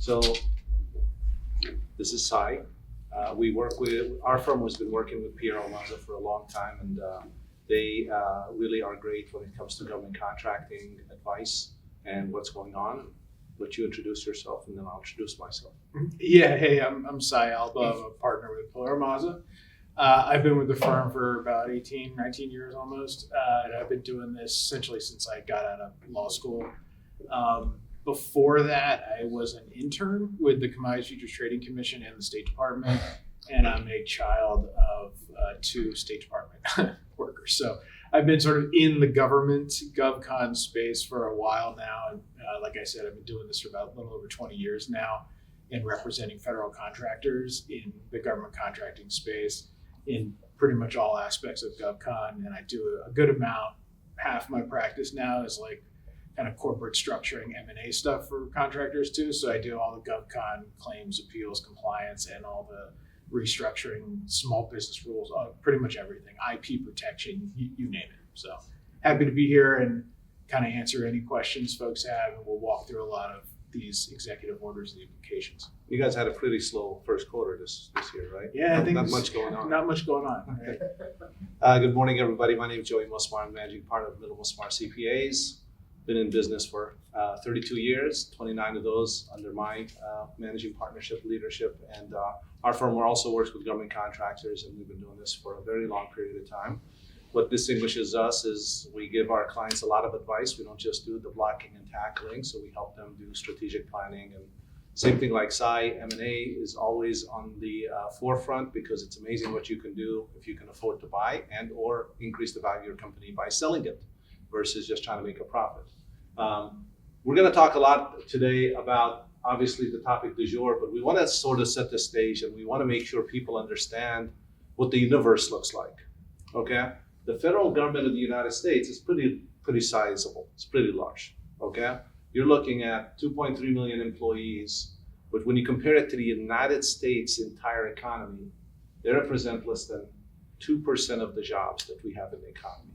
So this is Sai. Our firm has been working with PilieroMazza for a long time, and they really are great when it comes to government contracting advice and what's going on. Let you introduce yourself, and then I'll introduce myself. Yeah, hey, I'm Sai Alba. I'm a partner with PilieroMazza. I've been with the firm for about 18, 19 years almost, and I've been doing this essentially since I got out of law school. Before that, I was an intern with the Commodities Futures Trading Commission and the State Department, and I'm a child of two State Department workers. So I've been sort of in the government GovCons space for a while now, and like I said, I've been doing this for about a little over 20 years now, and representing federal contractors in the government contracting space in pretty much all aspects of GovCon, and I do a good amount. Half my practice now is like kind of corporate structuring M&A stuff for contractors too. So I do all the GovCon claims, appeals, compliance, and all the restructuring, small business rules, pretty much everything, IP protection, you name it. So happy to be here and kind of answer any questions folks have, and we'll walk through a lot of these executive orders and the implications. You guys had a pretty slow first quarter this year, right? Yeah, I think not much going on. Not much going on. Right? Good morning, everybody. My name is Musmar. I'm managing partner of MillerMusmar CPAs. Been in business for 32 years, 29 of those under my managing partnership leadership. And our firm also works with government contractors, and we've been doing this for a very long period of time. What distinguishes us is we give our clients a lot of advice. We don't just do the blocking and tackling, so we help them do strategic planning. And same thing like Sai, M&A is always on the forefront because it's amazing what you can do if you can afford to buy and or increase the value of your company by selling it versus just trying to make a profit. We're going to talk a lot today about obviously the topic du jour, but we want to sort of set the stage, and we want to make sure people understand what the universe looks like. Okay? The federal government of the United States is pretty sizable. It's pretty large. Okay? You're looking at 2.3 million employees, but when you compare it to the United States' entire economy, they represent less than 2% of the jobs that we have in the economy.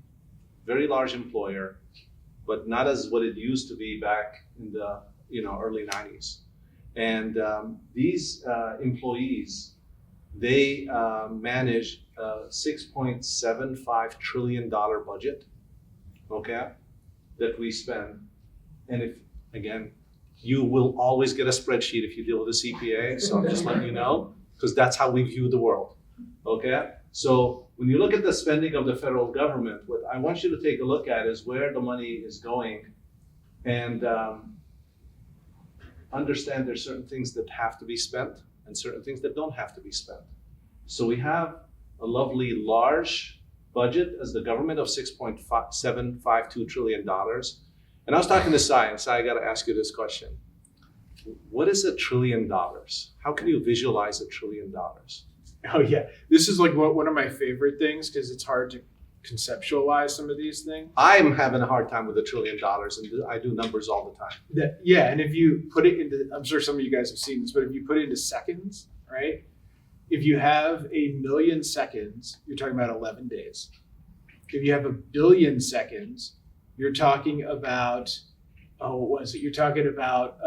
Very large employer, but not as what it used to be back in the early 90s. And these employees, they manage a $6.75 trillion budget, okay, that we spend. And if, again, you will always get a spreadsheet if you deal with a CPA, so I'm just letting you know, because that's how we view the world, okay? So when you look at the spending of the federal government, what I want you to take a look at is where the money is going, and understand there's certain things that have to be spent and certain things that don't have to be spent. So we have a lovely large budget as the government of $6.752 trillion. And I was talking to Sai, and Sai, I got to ask you this question. What is $1 trillion? How can you visualize $1 trillion? Oh yeah, this is like one of my favorite things because it's hard to conceptualize some of these things. I'm having a hard time with $1 trillion, and I do numbers all the time. Yeah, and if you put it into, I'm sure some of you guys have seen this, but if you put it into seconds, right? If you have 1 million seconds, you're talking about 11 days. If you have 1 billion seconds, you're talking about, You're talking about,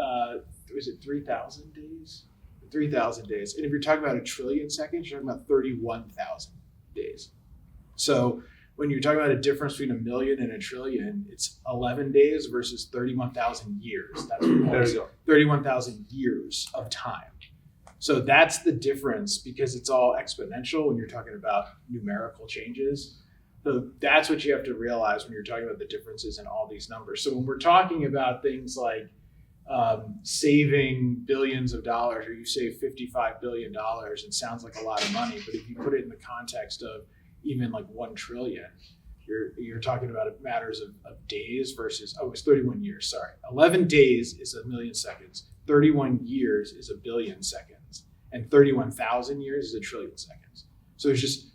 was it 3,000 days? 3,000 days. And if you're talking about 1 trillion seconds, you're talking about 31,000 days. So when you're talking about a difference between 1 million and 1 trillion, it's 11 days versus 31,000 years. That's what There you go. 31,000 years of time. So that's the difference, because it's all exponential when you're talking about numerical changes. So that's what you have to realize when you're talking about the differences in all these numbers. So when we're talking about things like saving billions of dollars, or you save $55 billion, it sounds like a lot of money, but if you put it in the context of even like 1 trillion, you're talking about matters of days versus, it's 31 years, sorry. 11 days is 1 million seconds, 31 years is 1 billion seconds, and 31,000 years is 1 trillion seconds. So there's just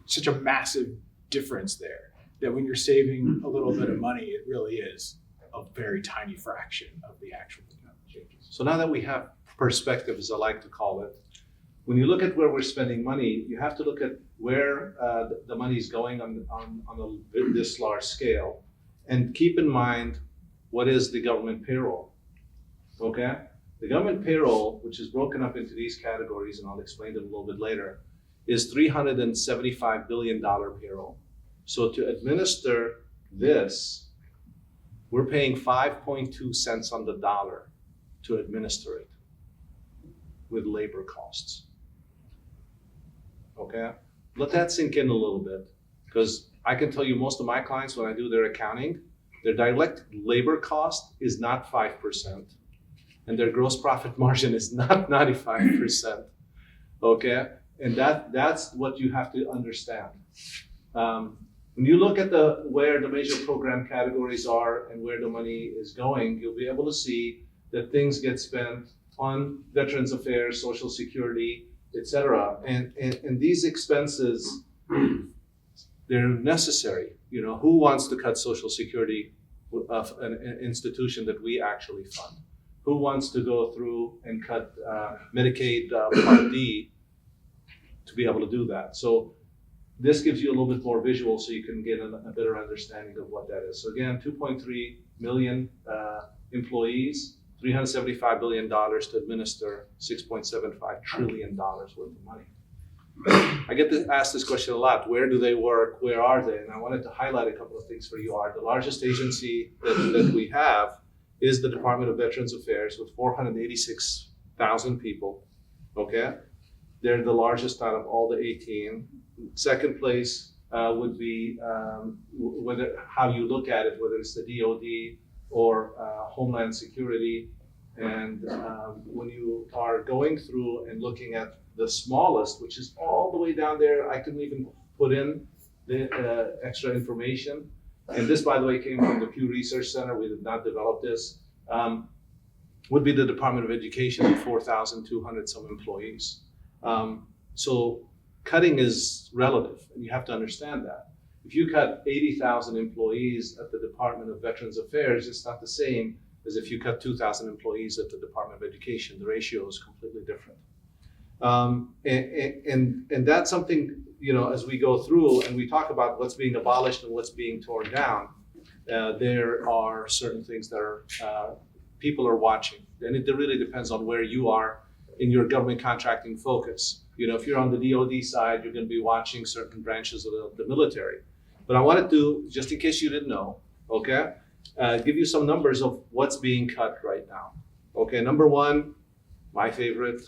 such a massive difference there that when you're saving a little bit of money, it really is a very tiny fraction of the actual changes. So now that we have perspective, as I like to call it, when you look at where we're spending money, you have to look at where the money is going on this large scale, and keep in mind what is the government payroll. okay? The government payroll, which is broken up into these categories, and I'll explain it a little bit later, is $375 billion payroll. So to administer this, we're paying 5.2 cents on the dollar to administer it with labor costs. Okay? Let that sink in a little bit, because I can tell you most of my clients, when I do their accounting, their direct labor cost is not 5%, and their gross profit margin is not 95%. Okay? And that's what you have to understand. When you look at where the major program categories are and where the money is going, you'll be able to see that things get spent on Veterans Affairs, Social Security, etc. And these expenses, they're necessary. You know, who wants to cut Social Security of an institution that we actually fund? Who wants to go through and cut Medicaid Part D to be able to do that? So this gives you a little bit more visual so you can get a better understanding of what that is. So again, 2.3 million employees, $375 billion to administer $6.75 trillion worth of money. I get asked this question a lot. Where do they work? Where are they? And I wanted to highlight a couple of things for you. The largest agency that we have is the Department of Veterans Affairs with 486,000 people. Okay? They're the largest out of all the 18. Second place would be how you look at it, whether it's the DOD or Homeland Security. And when you are going through and looking at the smallest, which is all the way down there, I couldn't even put in the extra information. And this, by the way, came from the Pew Research Center. We did not develop this. Would be the Department of Education with 4,200 some employees. So cutting is relative, and you have to understand that. If you cut 80,000 employees at the Department of Veterans Affairs, it's not the same as if you cut 2,000 employees at the Department of Education. The ratio is completely different. And that's something, you know, as we go through and we talk about what's being abolished and what's being torn down, there are certain things that are people are watching. And it really depends on where you are in your government contracting focus. You know, if you're on the DoD side, you're going to be watching certain branches of the military. But I wanted to, just in case you didn't know, okay, give you some numbers of what's being cut right now. Okay, number one, my favorite,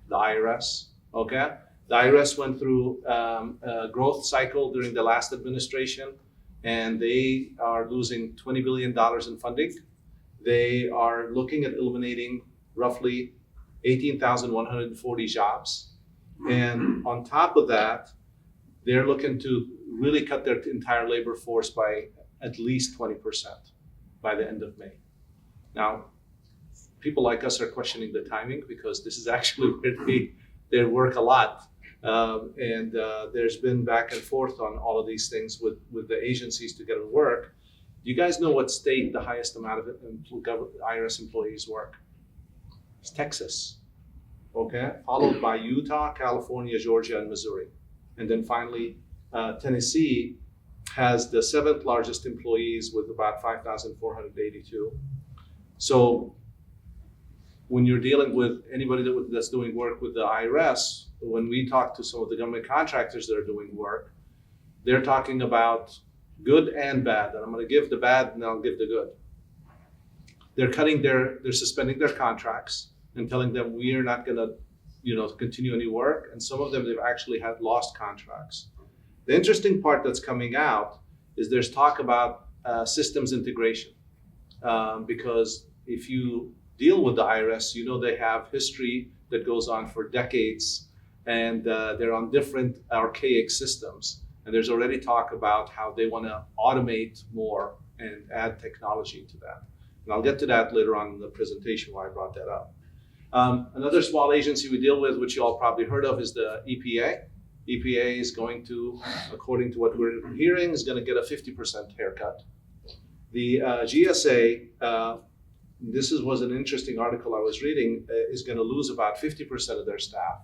the IRS. Okay, the IRS went through a growth cycle during the last administration, and they are losing $20 billion in funding. They are looking at eliminating roughly 18,140 jobs. And on top of that, they're looking to really cut their entire labor force by at least 20% by the end of May. Now, people like us are questioning the timing because this is actually where they work a lot. And there's been back and forth on all of these things with the agencies to get it work. Do you guys know what state the highest amount of IRS employees work? It's Texas. Okay, followed by Utah, California, Georgia, and Missouri. And then finally, Tennessee has the 7th largest employees with about 5,482. So when you're dealing with anybody that's doing work with the IRS, when we talk to some of the government contractors that are doing work, they're talking about good and bad. And I'm going to give the bad and I'll give the good. They're suspending their contracts and telling them we are not going to, continue any work. And some of them, they've actually had lost contracts. The interesting part that's coming out is there's talk about systems integration. Because if you deal with the IRS, you know they have history that goes on for decades, and they're on different archaic systems. And there's already talk about how they want to automate more and add technology to that. And I'll get to that later on in the presentation why I brought that up. Another small agency we deal with, which you all probably heard of, is the EPA. EPA is going to, according to what we're hearing, is going to get a 50% haircut. The GSA, this was an interesting article I was reading, is going to lose about 50% of their staff.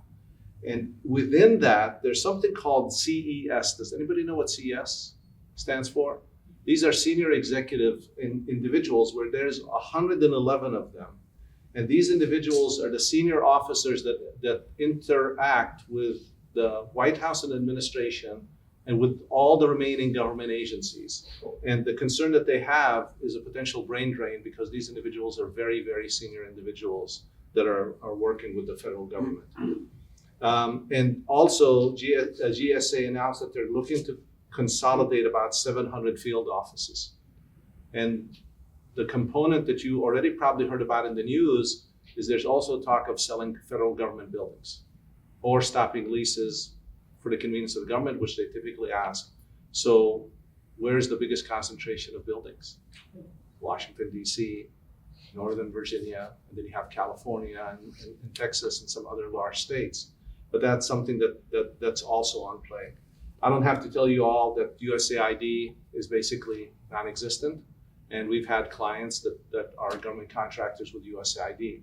And within that, there's something called CES. Does anybody know what CES stands for? These are senior executive individuals where there's 111 of them. And these individuals are the senior officers that interact with the White House and administration and with all the remaining government agencies. And the concern that they have is a potential brain drain because these individuals are very, very senior individuals that are working with the federal government. And also, GSA announced that they're looking to consolidate about 700 field offices. And the component that you already probably heard about in the news is there's also talk of selling federal government buildings or stopping leases for the convenience of the government, which they typically ask. So where's the biggest concentration of buildings? Washington, D.C., Northern Virginia, and then you have California and Texas and some other large states. But that's something that's also on play. I don't have to tell you all that USAID is basically non-existent. And we've had clients that are government contractors with USAID.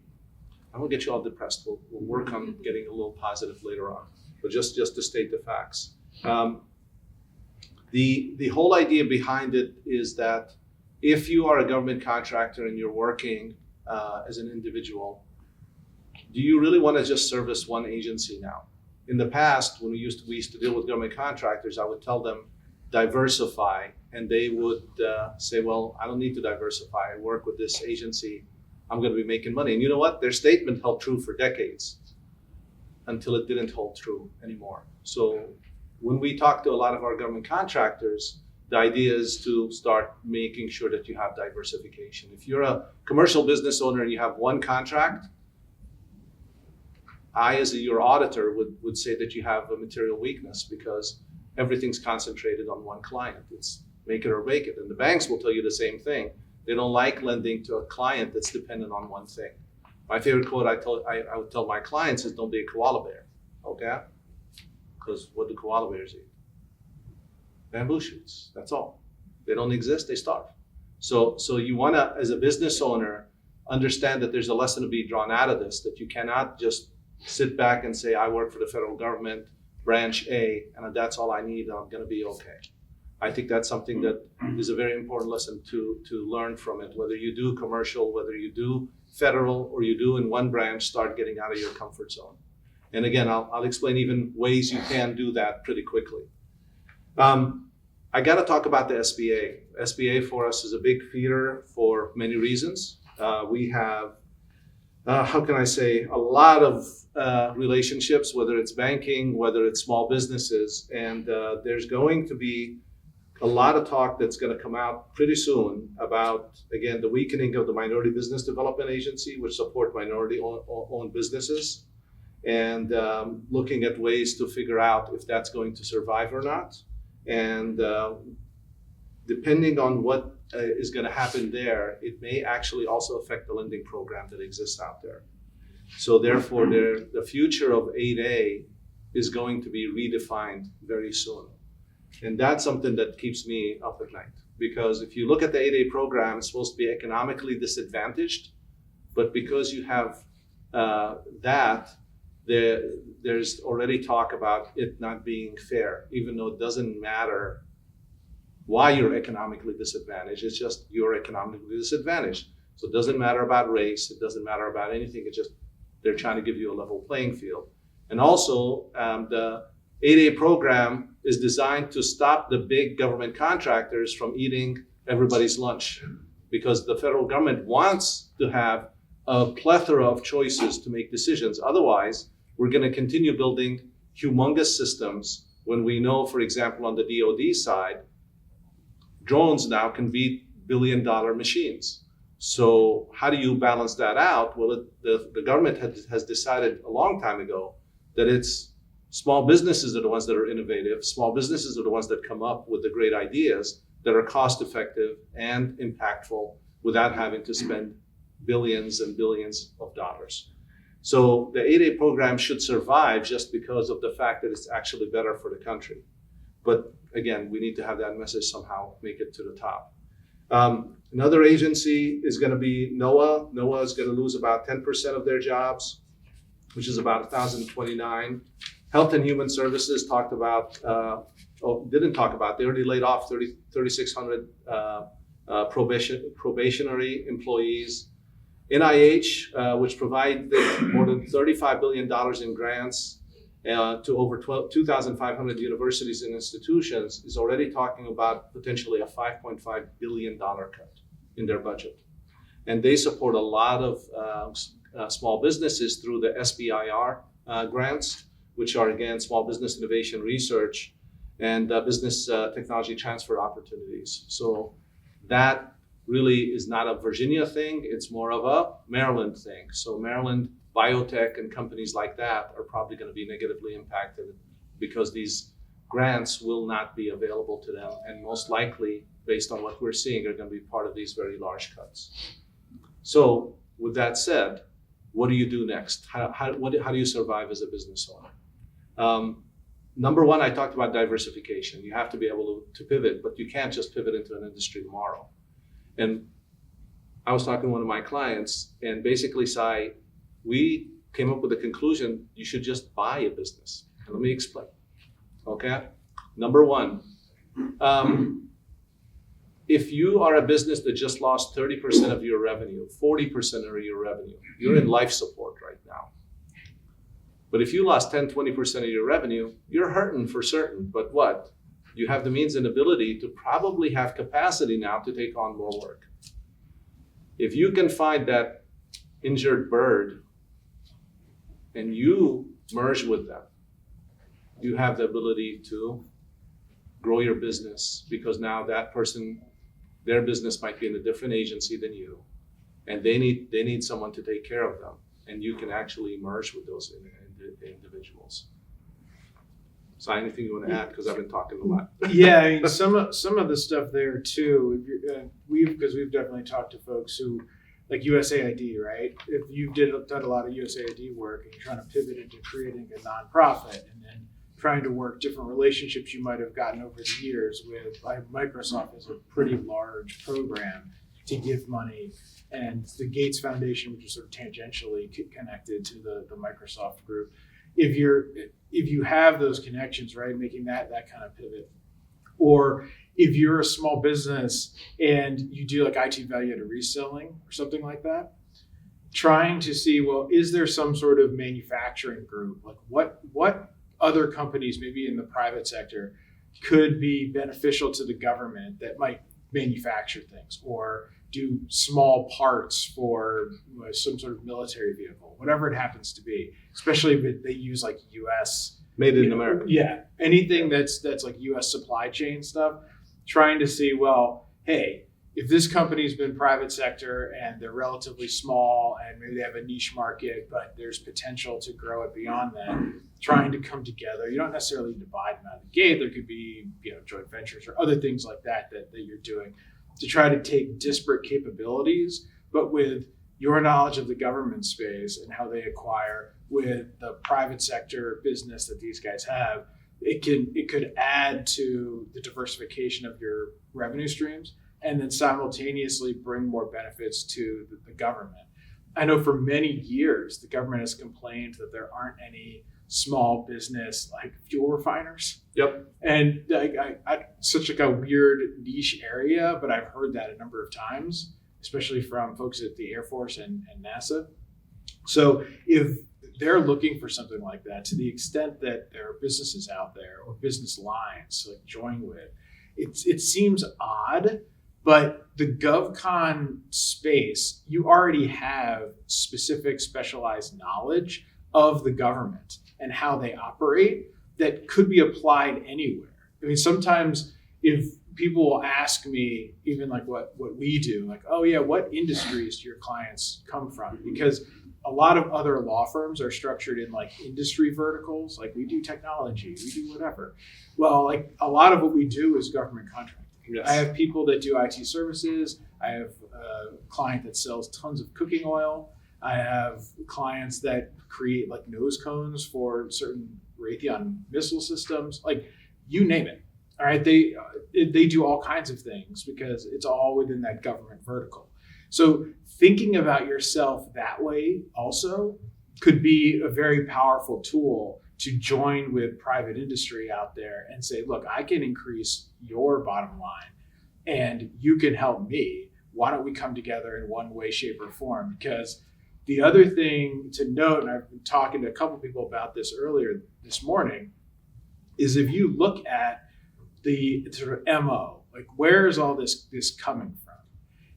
I won't get you all depressed. We'll work on getting a little positive later on. But just to state the facts. The whole idea behind it is that if you are a government contractor and you're working as an individual, do you really want to just service one agency now? In the past, when we used to deal with government contractors, I would tell them, diversify, and they would say, well, I don't need to diversify. I work with this agency. I'm going to be making money. And you know what? Their statement held true for decades until it didn't hold true anymore. So when we talk to a lot of our government contractors, the idea is to start making sure that you have diversification. If you're a commercial business owner and you have one contract, I, as your auditor, would say that you have a material weakness because everything's concentrated on one client. It's make it or break it. And the banks will tell you the same thing. They don't like lending to a client that's dependent on one thing. My favorite quote I would tell my clients is, don't be a koala bear, okay? Because what do koala bears eat? Bamboo shoots, that's all. They don't exist, they starve. So you wanna, as a business owner, understand that there's a lesson to be drawn out of this, that you cannot just sit back and say, I work for the federal government, branch A, and that's all I need, and I'm gonna be okay. I think that's something that is a very important lesson to learn from it. Whether you do commercial, whether you do federal, or you do in one branch, start getting out of your comfort zone. And again, I'll explain even ways you can do that pretty quickly. I gotta talk about the SBA. SBA for us is a big feeder for many reasons. We have, how can I say, a lot of relationships, whether it's banking, whether it's small businesses, and there's going to be a lot of talk that's going to come out pretty soon about, again, the weakening of the Minority Business Development Agency, which support minority-owned businesses, and looking at ways to figure out if that's going to survive or not. And depending on what is going to happen there, it may actually also affect the lending program that exists out there. So therefore, the future of 8A is going to be redefined very soon. And that's something that keeps me up at night. Because if you look at the 8A program, it's supposed to be economically disadvantaged. But because you have there's already talk about it not being fair, even though it doesn't matter why you're economically disadvantaged. It's just you're economically disadvantaged. So it doesn't matter about race. It doesn't matter about anything. It's just they're trying to give you a level playing field. And also, the 8A program is designed to stop the big government contractors from eating everybody's lunch, because the federal government wants to have a plethora of choices to make decisions. Otherwise, we're going to continue building humongous systems when we know, for example, on the DoD side, drones now can beat billion-dollar machines. So how do you balance that out? Well, the government has decided a long time ago that it's small businesses are the ones that are innovative. Small businesses are the ones that come up with the great ideas that are cost-effective and impactful without having to spend billions and billions of dollars. So the 8A program should survive just because of the fact that it's actually better for the country. But again, we need to have that message somehow make it to the top. Another agency is going to be NOAA. NOAA is going to lose about 10% of their jobs, which is about 1,029. Health and Human Services didn't talk about, they already laid off 3,600 probationary employees. NIH, which provided more than $35 billion in grants to over 2,500 universities and institutions, is already talking about potentially a $5.5 billion cut in their budget. And they support a lot of small businesses through the SBIR grants, which are, again, small business innovation research and business technology transfer opportunities. So that really is not a Virginia thing, it's more of a Maryland thing. So Maryland biotech and companies like that are probably going to be negatively impacted because these grants will not be available to them, and most likely, based on what we're seeing, are going to be part of these very large cuts. So with that said, what do you do next? How do you survive as a business owner? Number one, I talked about diversification. You have to be able to pivot, but you can't just pivot into an industry tomorrow. And I was talking to one of my clients, and basically, Sai, we came up with the conclusion you should just buy a business. And let me explain. Okay? Number one, if you are a business that just lost 30% of your revenue, 40% of your revenue, you're in life support right now. But if you lost 10, 20% of your revenue, you're hurting for certain. But what? You have the means and ability to probably have capacity now to take on more work. If you can find that injured bird and you merge with them, you have the ability to grow your business, because now that person, their business might be in a different agency than you, and they need someone to take care of them, and you can actually merge with those individuals. So anything you want to add? Because I've been talking a lot. Yeah, I mean, some of the stuff there too. We've definitely talked to folks who, like USAID, right? If you've done a lot of USAID work and you're trying to pivot into creating a nonprofit, and then trying to work different relationships you might have gotten over the years with, like Microsoft is a pretty large program to give money, and the Gates Foundation, which is sort of tangentially connected to the Microsoft group. If you have those connections, right, making that kind of pivot, or if you're a small business and you do like IT value-added reselling or something like that, trying to see, well, is there some sort of manufacturing group? Like what other companies, maybe in the private sector, could be beneficial to the government that might manufacture things or do small parts for some sort of military vehicle, whatever it happens to be, especially if they use like US. Made in America. Yeah, anything that's like US supply chain stuff, trying to see, well, hey, if this company's been private sector and they're relatively small and maybe they have a niche market, but there's potential to grow it beyond that, trying to come together. You don't necessarily divide them out of the gate. There could be, joint ventures or other things like that you're doing to try to take disparate capabilities, but with your knowledge of the government space and how they acquire with the private sector business that these guys have, it could add to the diversification of your revenue streams, and then simultaneously bring more benefits to the government. I know for many years, the government has complained that there aren't any small business like fuel refiners. Yep. And I such like a weird niche area, but I've heard that a number of times, especially from folks at the Air Force and NASA. So if they're looking for something like that, to the extent that there are businesses out there or business lines to like join with, it seems odd. But the GovCon space, you already have specific specialized knowledge of the government and how they operate that could be applied anywhere. I mean, sometimes if people will ask me, even like what we do, like, oh yeah, what industries do your clients come from? Because a lot of other law firms are structured in like industry verticals, like we do technology, we do whatever. Well, like a lot of what we do is government contracting. Yes. I have people that do IT services. I have a client that sells tons of cooking oil. I have clients that create like nose cones for certain Raytheon missile systems, like you name it. All right, they do all kinds of things because it's all within that government vertical. So thinking about yourself that way also could be a very powerful tool to join with private industry out there and say, look, I can increase your bottom line and you can help me why don't we come together in one way, shape, or form? Because the other thing to note, and I've been talking to a couple people about this earlier this morning, is if you look at the sort of MO, like where is all this coming from?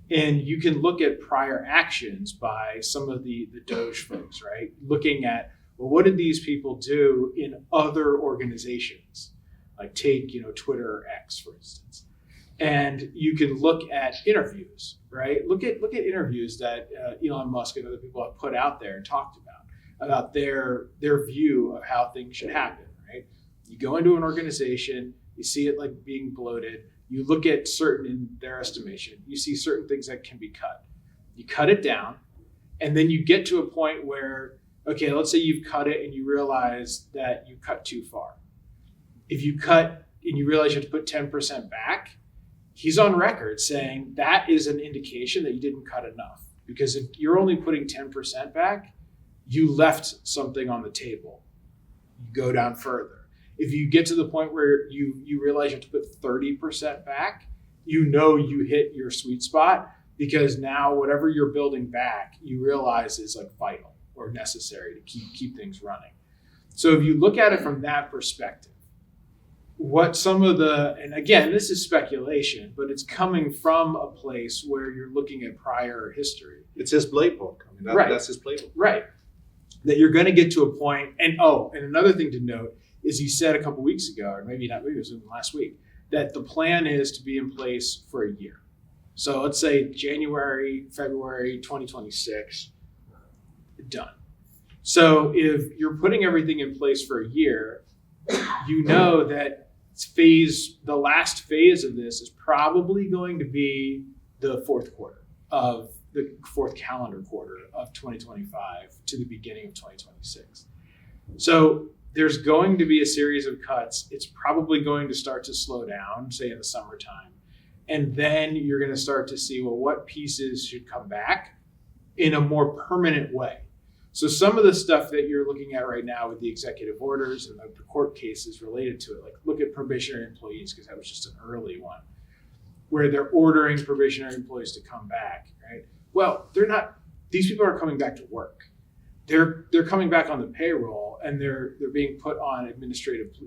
And you can look at prior actions by some of the Doge folks, right? Looking at, well, what did these people do in other organizations? Like take, Twitter or X, for instance. And you can look at interviews, right? Look at interviews that Elon Musk and other people have put out there and talked about their view of how things should happen, right? You go into an organization, you see it like being bloated, you look at certain, in their estimation, you see certain things that can be cut. You cut it down, and then you get to a point where, okay, let's say you've cut it and you realize that you cut too far. If you cut and you realize you have to put 10% back, he's on record saying that is an indication that you didn't cut enough. Because if you're only putting 10% back, you left something on the table. You go down further. If you get to the point where you realize you have to put 30% back, you hit your sweet spot, because now whatever you're building back, you realize is like vital or necessary to keep things running. So if you look at it from that perspective, what some of and again, this is speculation, but it's coming from a place where you're looking at prior history. It's his playbook. Right. That's his playbook. Right. That you're going to get to a point, and another thing to note is he said a couple weeks ago, or maybe not, maybe it was even last week, that the plan is to be in place for a year. So let's say January, February 2026, done. So if you're putting everything in place for a year, you know that the last phase of this is probably going to be the fourth calendar quarter of 2025 to the beginning of 2026. So there's going to be a series of cuts. It's probably going to start to slow down, say in the summertime. And then you're going to start to see, well, what pieces should come back in a more permanent way. So some of the stuff that you're looking at right now with the executive orders and the court cases related to it, like look at probationary employees, because that was just an early one, where they're ordering probationary employees to come back, right? Well, these people are coming back to work. They're coming back on the payroll, and they're being put on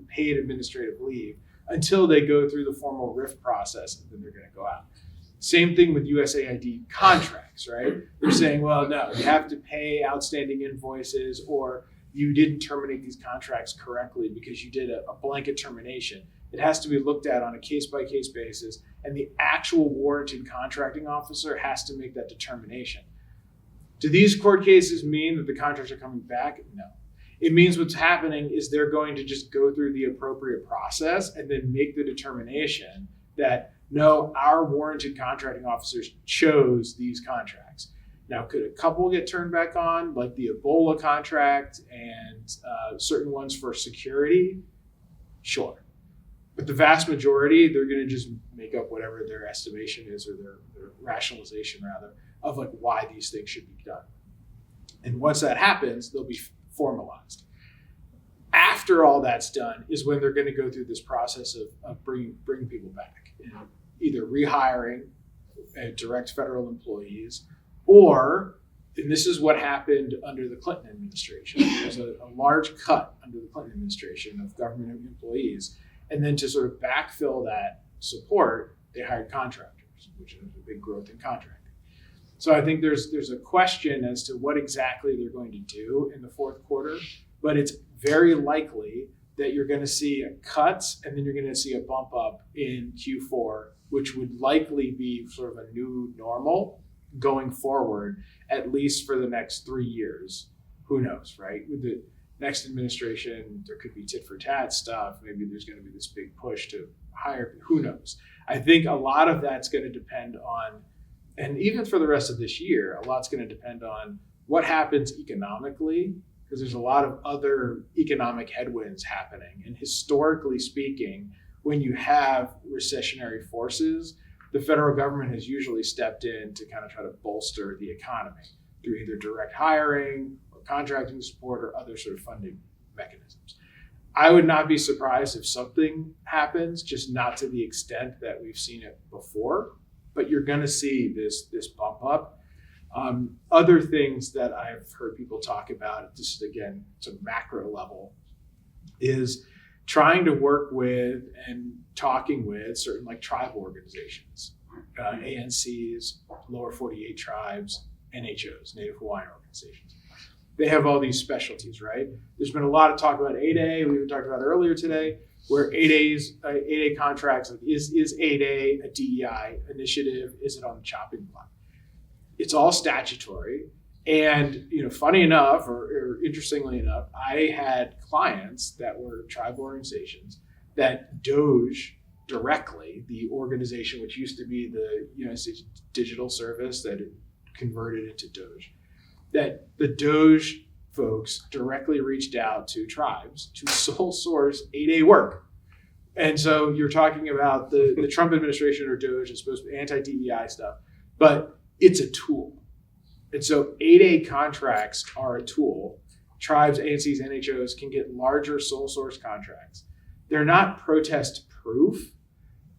paid administrative leave until they go through the formal RIF process, and then they're going to go out. Same thing with USAID contracts, right? They're saying, well, no, you have to pay outstanding invoices, or you didn't terminate these contracts correctly because you did a blanket termination. It has to be looked at on a case-by-case basis, and the actual warranted contracting officer has to make that determination. Do these court cases mean that the contracts are coming back? No. It means what's happening is they're going to just go through the appropriate process and then make the determination that, no, our warranted contracting officers chose these contracts. Now, could a couple get turned back on, like the Ebola contract and certain ones for security? Sure. But the vast majority, they're going to just make up whatever their estimation is, or their rationalization, rather, of like why these things should be done. And once that happens, they'll be formalized. After all that's done is when they're going to go through this process of bringing people back, and either rehiring direct federal employees, or, and this is what happened under the Clinton administration. There's a large cut under the Clinton administration of government employees. And then to sort of backfill that support, they hired contractors, which is a big growth in contracting. So I think there's a question as to what exactly they're going to do in the fourth quarter, but it's very likely that you're going to see cuts, and then you're going to see a bump up in Q4, which would likely be sort of a new normal going forward, at least for the next 3 years. Who knows, right? With the next administration, there could be tit for tat stuff. Maybe there's going to be this big push to hire. Who knows? I think a lot of that's going to depend on, and even for the rest of this year, a lot's going to depend on what happens economically, because there's a lot of other economic headwinds happening. And historically speaking, when you have recessionary forces, the federal government has usually stepped in to kind of try to bolster the economy through either direct hiring or contracting support or other sort of funding mechanisms. I would not be surprised if something happens, just not to the extent that we've seen it before. but you're going to see this bump up. Other things that I've heard people talk about, just again, it's a macro level, is trying to work with and talking with certain like tribal organizations, ANCs, lower 48 tribes, NHOs, Native Hawaiian organizations. They have all these specialties, right? There's been a lot of talk about 8A. We even talked about earlier today, where 8A contracts, like is 8A a DEI initiative? Is it on the chopping block? It's all statutory. And funny enough, or interestingly enough, I had clients that were tribal organizations that DOGE directly, the organization which used to be the United States Digital Service that converted into DOGE, that the DOGE folks directly reached out to tribes to sole source 8A work. And so you're talking about the Trump administration or DOGE is supposed to be anti-DEI stuff, but it's a tool. And so 8A contracts are a tool. Tribes, ANCs, NHOs can get larger sole source contracts. They're not protest proof,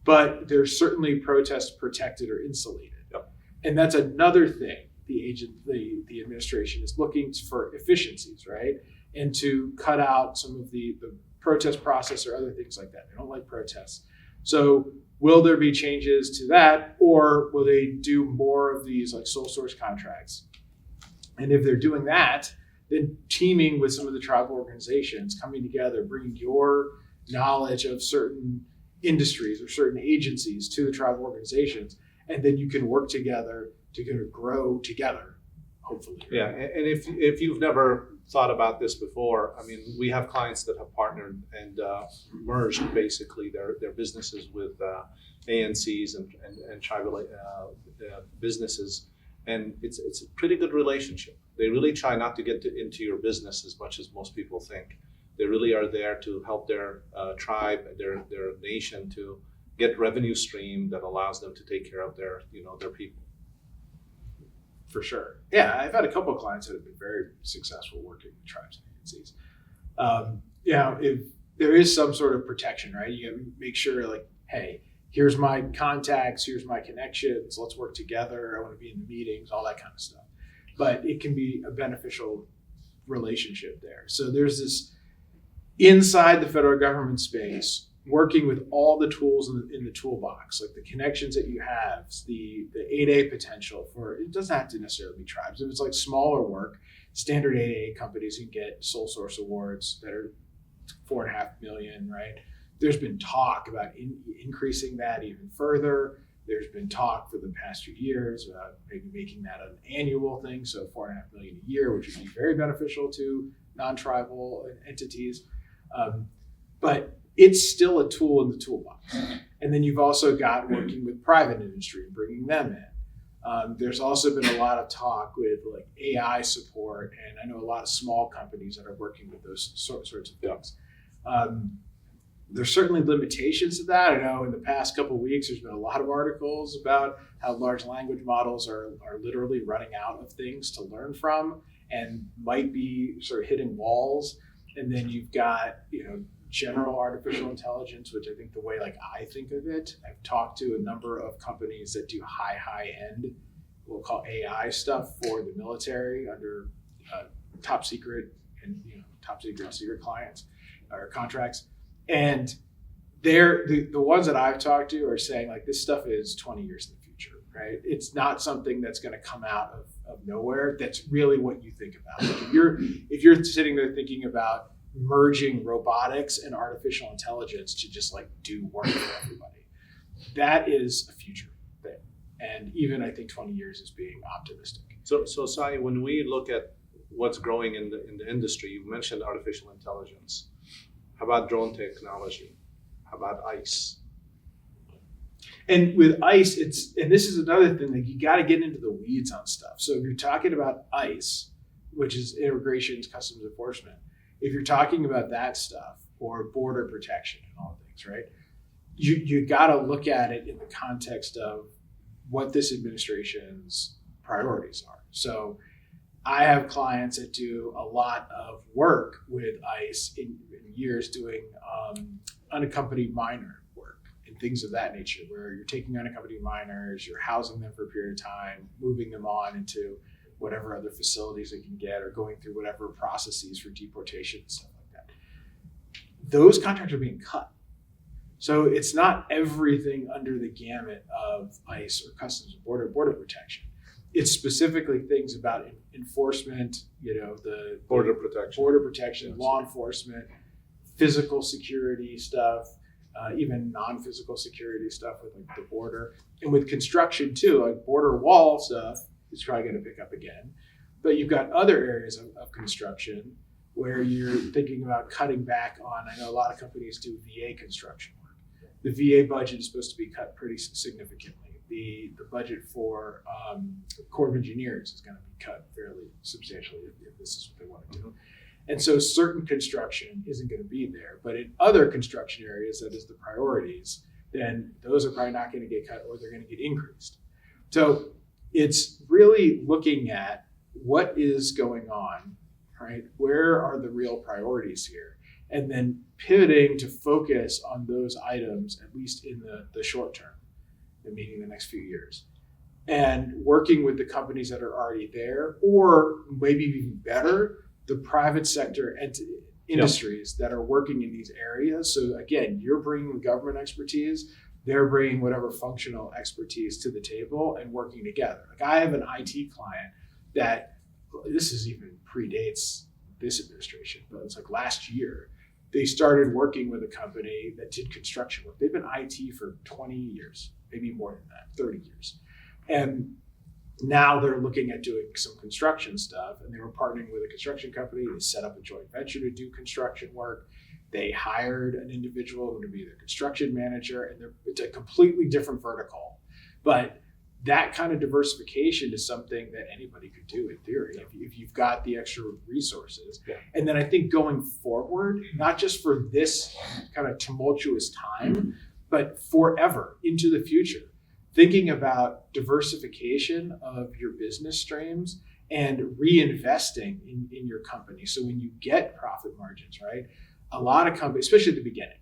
but they're certainly protest protected or insulated. Yep. And that's another thing the administration is looking for efficiencies, right? And to cut out some of the protest process or other things like that. They don't like protests. So will there be changes to that, or will they do more of these like sole source contracts? And if they're doing that, then teaming with some of the tribal organizations, coming together, bringing your knowledge of certain industries or certain agencies to the tribal organizations, and then you can work together to grow together, hopefully. Yeah, and if you've never thought about this before, I mean, we have clients that have partnered and merged basically their businesses with ANCs and tribal businesses, and it's a pretty good relationship. They really try not to get into your business as much as most people think. They really are there to help their tribe, their nation, to get revenue stream that allows them to take care of their people. For sure. Yeah, I've had a couple of clients that have been very successful working with tribes and agencies. If there is some sort of protection, right? You gotta make sure like, hey, here's my contacts, here's my connections, let's work together. I want to be in the meetings, all that kind of stuff. But it can be a beneficial relationship there. So there's this inside the federal government space, working with all the tools in the toolbox, like the connections that you have, the 8A potential for, it doesn't have to necessarily be tribes. If it's like smaller work, standard 8A companies can get sole source awards that are $4.5 million, right? There's been talk about increasing that even further. There's been talk for the past few years about maybe making that an annual thing, so $4.5 million a year, which would be very beneficial to non-tribal entities. But it's still a tool in the toolbox. And then you've also got working with private industry and bringing them in. There's also been a lot of talk with like AI support, and I know a lot of small companies that are working with those sorts of things. There's certainly limitations to that. I know in the past couple of weeks, there's been a lot of articles about how large language models are literally running out of things to learn from and might be sort of hitting walls. And then you've got, general artificial intelligence, which I think the way like I think of it, I've talked to a number of companies that do high end, we'll call AI stuff for the military under top secret and top secret clients or contracts. And they're the ones that I've talked to are saying like this stuff is 20 years in the future, right? It's not something that's going to come out of nowhere. That's really what you think about. Like if you're sitting there thinking about merging robotics and artificial intelligence to just like do work for everybody, that is a future thing. And even I think 20 years is being optimistic. So Sai, when we look at what's growing in the industry, you mentioned artificial intelligence. How about drone technology? How about ICE? And with ICE, and this is another thing, like you got to get into the weeds on stuff. So if you're talking about ICE, which is Immigration Customs Enforcement, if you're talking about that stuff or border protection and all things, right? You got to look at it in the context of what this administration's priorities are. So I have clients that do a lot of work with ICE in years doing unaccompanied minor work. and things of that nature, where you're taking unaccompanied minors, you're housing them for a period of time, moving them on into whatever other facilities they can get, or going through whatever processes for deportation and stuff like that. Those contracts are being cut. So it's not everything under the gamut of ICE or Customs and Border Protection. It's specifically things about enforcement, the Border protection, law enforcement, physical security stuff, even non-physical security stuff with like the border, and with construction too, like border wall stuff is probably going to pick up again. But you've got other areas of construction where you're thinking about cutting back on. I know a lot of companies do VA construction work. The VA budget is supposed to be cut pretty significantly. The budget for Corps of Engineers is going to be cut fairly substantially if this is what they want to do. And so certain construction isn't going to be there. But in other construction areas, that is the priorities, then those are probably not going to get cut, or they're going to get increased. So it's really looking at what is going on, right? Where are the real priorities here? And then pivoting to focus on those items, at least in the short term, meaning the next few years, and working with the companies that are already there, or maybe even better, the private sector and industries that are working in these areas. So again, you're bringing government expertise, they're bringing whatever functional expertise to the table and working together. Like I have an IT client that, this is even predates this administration, but it's like last year, they started working with a company that did construction work. They've been IT for 20 years, maybe more than that, 30 years. And now they're looking at doing some construction stuff, and they were partnering with a construction company. They set up a joint venture to do construction work. They hired an individual who to be their construction manager, and it's a completely different vertical. But that kind of diversification is something that anybody could do in theory if you've got the extra resources. Yeah. And then I think going forward, not just for this kind of tumultuous time, but forever into the future, thinking about diversification of your business streams and reinvesting in your company. So when you get profit margins, right? A lot of companies, especially at the beginning,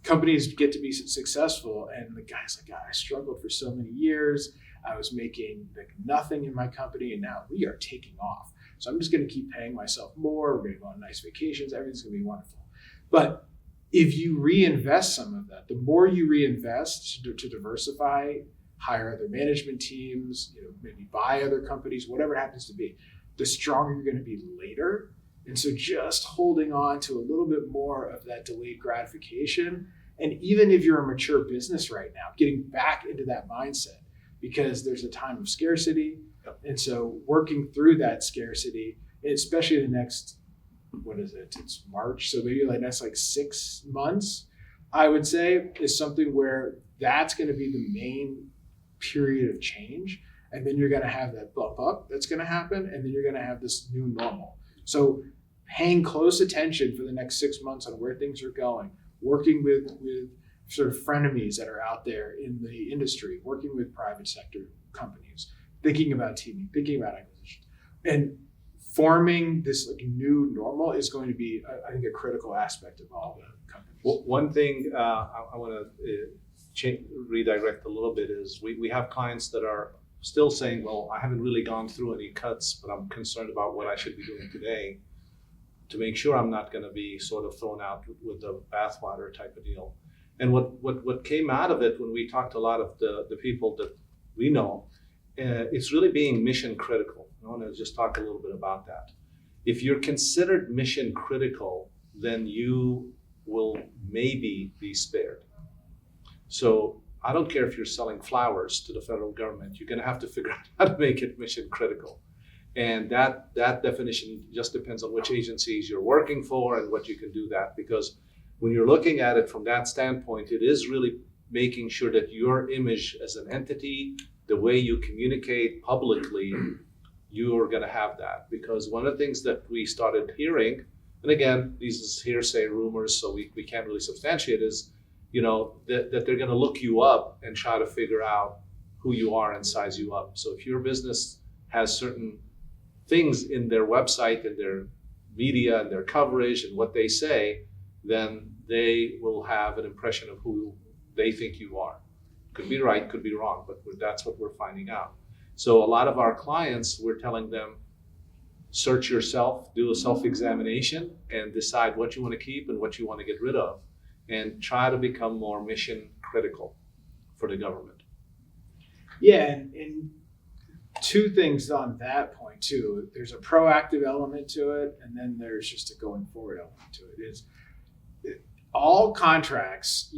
companies get to be successful, and the guy's like, God, I struggled for so many years. I was making like nothing in my company, and now we are taking off. So I'm just going to keep paying myself more. We're going to go on nice vacations. Everything's going to be wonderful. But if you reinvest some of that, the more you reinvest to diversify, hire other management teams, maybe buy other companies, whatever it happens to be, the stronger you're going to be later. And so just holding on to a little bit more of that delayed gratification. And even if you're a mature business right now, getting back into that mindset, because there's a time of scarcity. And so working through that scarcity, especially the next, it's March. So maybe like next 6 months, I would say, is something where that's going to be the main period of change. And then you're going to have that bump up that's going to happen. And then you're going to have this new normal. So paying close attention for the next 6 months on where things are going, working with sort of frenemies that are out there in the industry, working with private sector companies, thinking about teaming, thinking about acquisitions, and forming this new normal is going to be, I think, a critical aspect of all the companies. Well, one thing I want to redirect a little bit is we have clients that are still saying, well, I haven't really gone through any cuts, but I'm concerned about what I should be doing today to make sure I'm not going to be sort of thrown out with the bathwater type of deal. And what came out of it when we talked to a lot of the people that we know, it's really being mission critical. I want to just talk a little bit about that. If you're considered mission critical, then you will maybe be spared. So I don't care if you're selling flowers to the federal government, you're going to have to figure out how to make it mission critical. And that definition just depends on which agencies you're working for and what you can do that. Because when you're looking at it from that standpoint, it is really making sure that your image as an entity, the way you communicate publicly, you are going to have that. Because one of the things that we started hearing, and again, these is hearsay rumors, so we can't really substantiate, is that they're going to look you up and try to figure out who you are and size you up. So if your business has certain things in their website and their media and their coverage and what they say, then they will have an impression of who they think you are. Could be right, could be wrong, but that's what we're finding out. So a lot of our clients, we're telling them, search yourself, do a self-examination, and decide what you want to keep and what you want to get rid of, and try to become more mission critical for the government. Yeah, and two things on that point too. There's a proactive element to it, and then there's just a going forward element to it. Is all contracts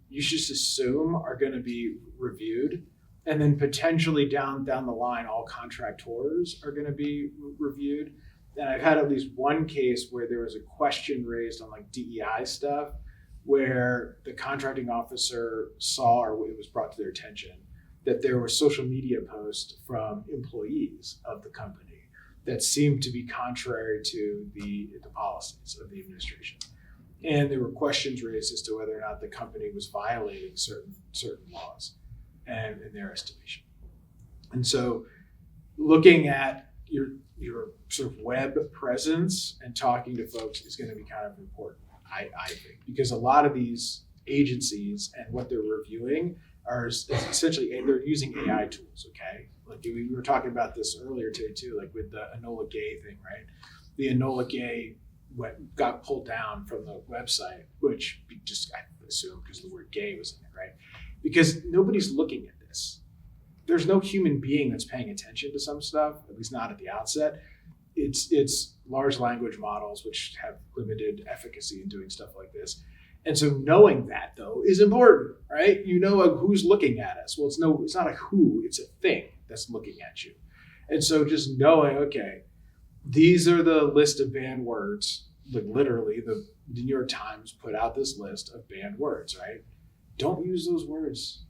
you should just assume are going to be reviewed, and then potentially down the line, all contractors are going to be reviewed. And I've had at least one case where there was a question raised on like DEI stuff, where the contracting officer saw, or it was brought to their attention, that there were social media posts from employees of the company that seemed to be contrary to the policies of the administration. And there were questions raised as to whether or not the company was violating certain laws and in their estimation. And so looking at your sort of web presence and talking to folks is going to be kind of important, I think, because a lot of these agencies and what they're reviewing is essentially, they're using AI tools, okay? Like we were talking about this earlier today too, like with the Enola Gay thing, right? The Enola Gay got pulled down from the website, which just, I assume because the word gay was in it, right? Because nobody's looking at this. There's no human being that's paying attention to some stuff, at least not at the outset. It's large language models, which have limited efficacy in doing stuff like this. And so knowing that, though, is important, right? You know who's looking at us. Well, it's not a who, it's a thing that's looking at you. And so just knowing, okay, these are the list of banned words. Like literally, the New York Times put out this list of banned words, right? Don't use those words.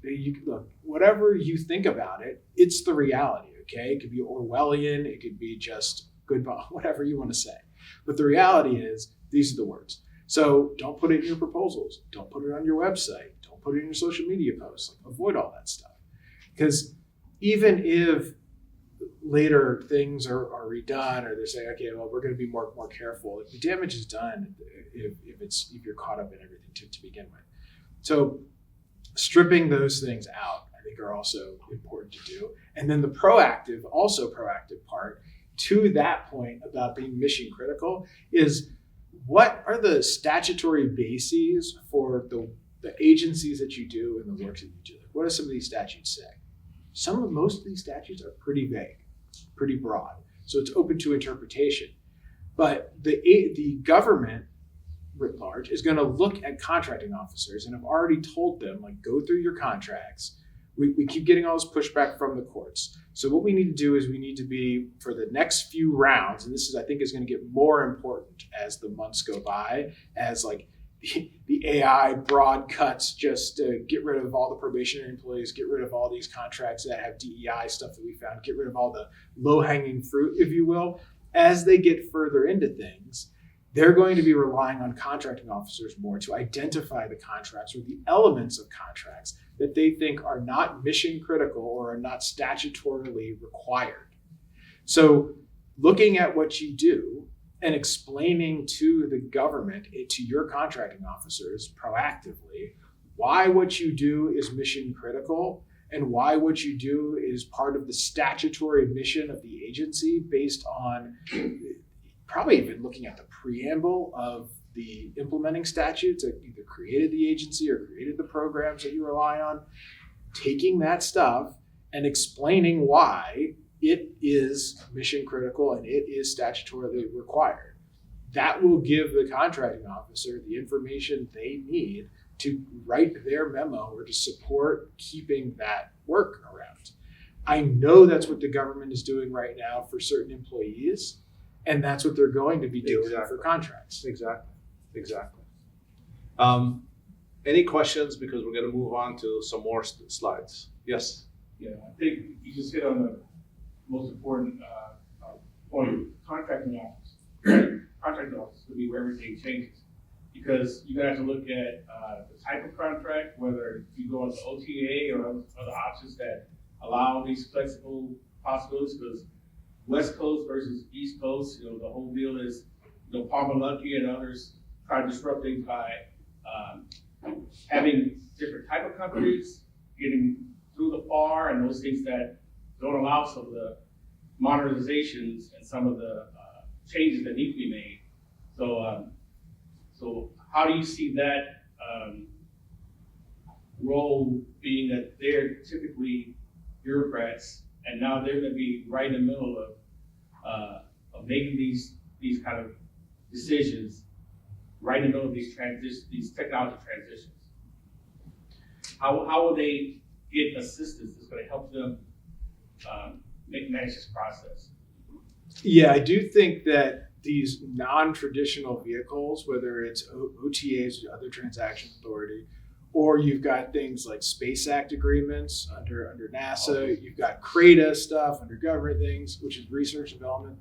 Look, whatever you think about it, it's the reality, okay? It could be Orwellian, it could be just goodbye, whatever you want to say. But the reality is, these are the words. So don't put it in your proposals. Don't put it on your website. Don't put it in your social media posts. Like, avoid all that stuff. Because even if later things are redone, or they say, okay, well, we're going to be more careful, the damage is done if you're caught up in everything to begin with. So stripping those things out, I think, are also important to do. And then the proactive part to that point about being mission critical is, what are the statutory bases for the agencies that you do and the work that you do? What do some of these statutes say? Most of these statutes are pretty vague, pretty broad. So it's open to interpretation. But the government writ large is going to look at contracting officers and have already told them, like, go through your contracts. We keep getting all this pushback from the courts. So what we need to do is we need to be, for the next few rounds, and this is, I think, is going to get more important as the months go by, as like the AI broad cuts, just get rid of all the probationary employees, get rid of all these contracts that have DEI stuff that we found, get rid of all the low-hanging fruit, if you will. As they get further into things, they're going to be relying on contracting officers more to identify the contracts or the elements of contracts that they think are not mission critical or are not statutorily required. So looking at what you do and explaining to the government, to your contracting officers proactively, why what you do is mission critical and why what you do is part of the statutory mission of the agency, based on probably even looking at the preamble of the implementing statutes that either created the agency or created the programs that you rely on, taking that stuff and explaining why it is mission critical and it is statutorily required. That will give the contracting officer the information they need to write their memo or to support keeping that work around. I know that's what the government is doing right now for certain employees, and that's what they're going to be doing for contracts. Exactly. Any questions? Because we're going to move on to some more slides. Yes. Yeah, I think you just hit on the most important point. Contracting office. Contracting office will be where everything changes, because you're going to have to look at the type of contract, whether you go on the OTA or other options that allow these flexible possibilities. Because West Coast versus East Coast, the whole deal is, Palmer Luckey and others try to disrupt things by having different type of companies, getting through the FAR and those things that don't allow some of the modernizations and some of the changes that need to be made. So how do you see that role, being that they're typically bureaucrats and now they're going to be right in the middle of making these kind of decisions, right in the middle of these technology transitions? How will they get assistance that's going to help them manage this process? Yeah, I do think that these non-traditional vehicles, whether it's OTAs, other transaction authority, or you've got things like Space Act agreements under NASA, you've got CRADA stuff under government things, which is research and development.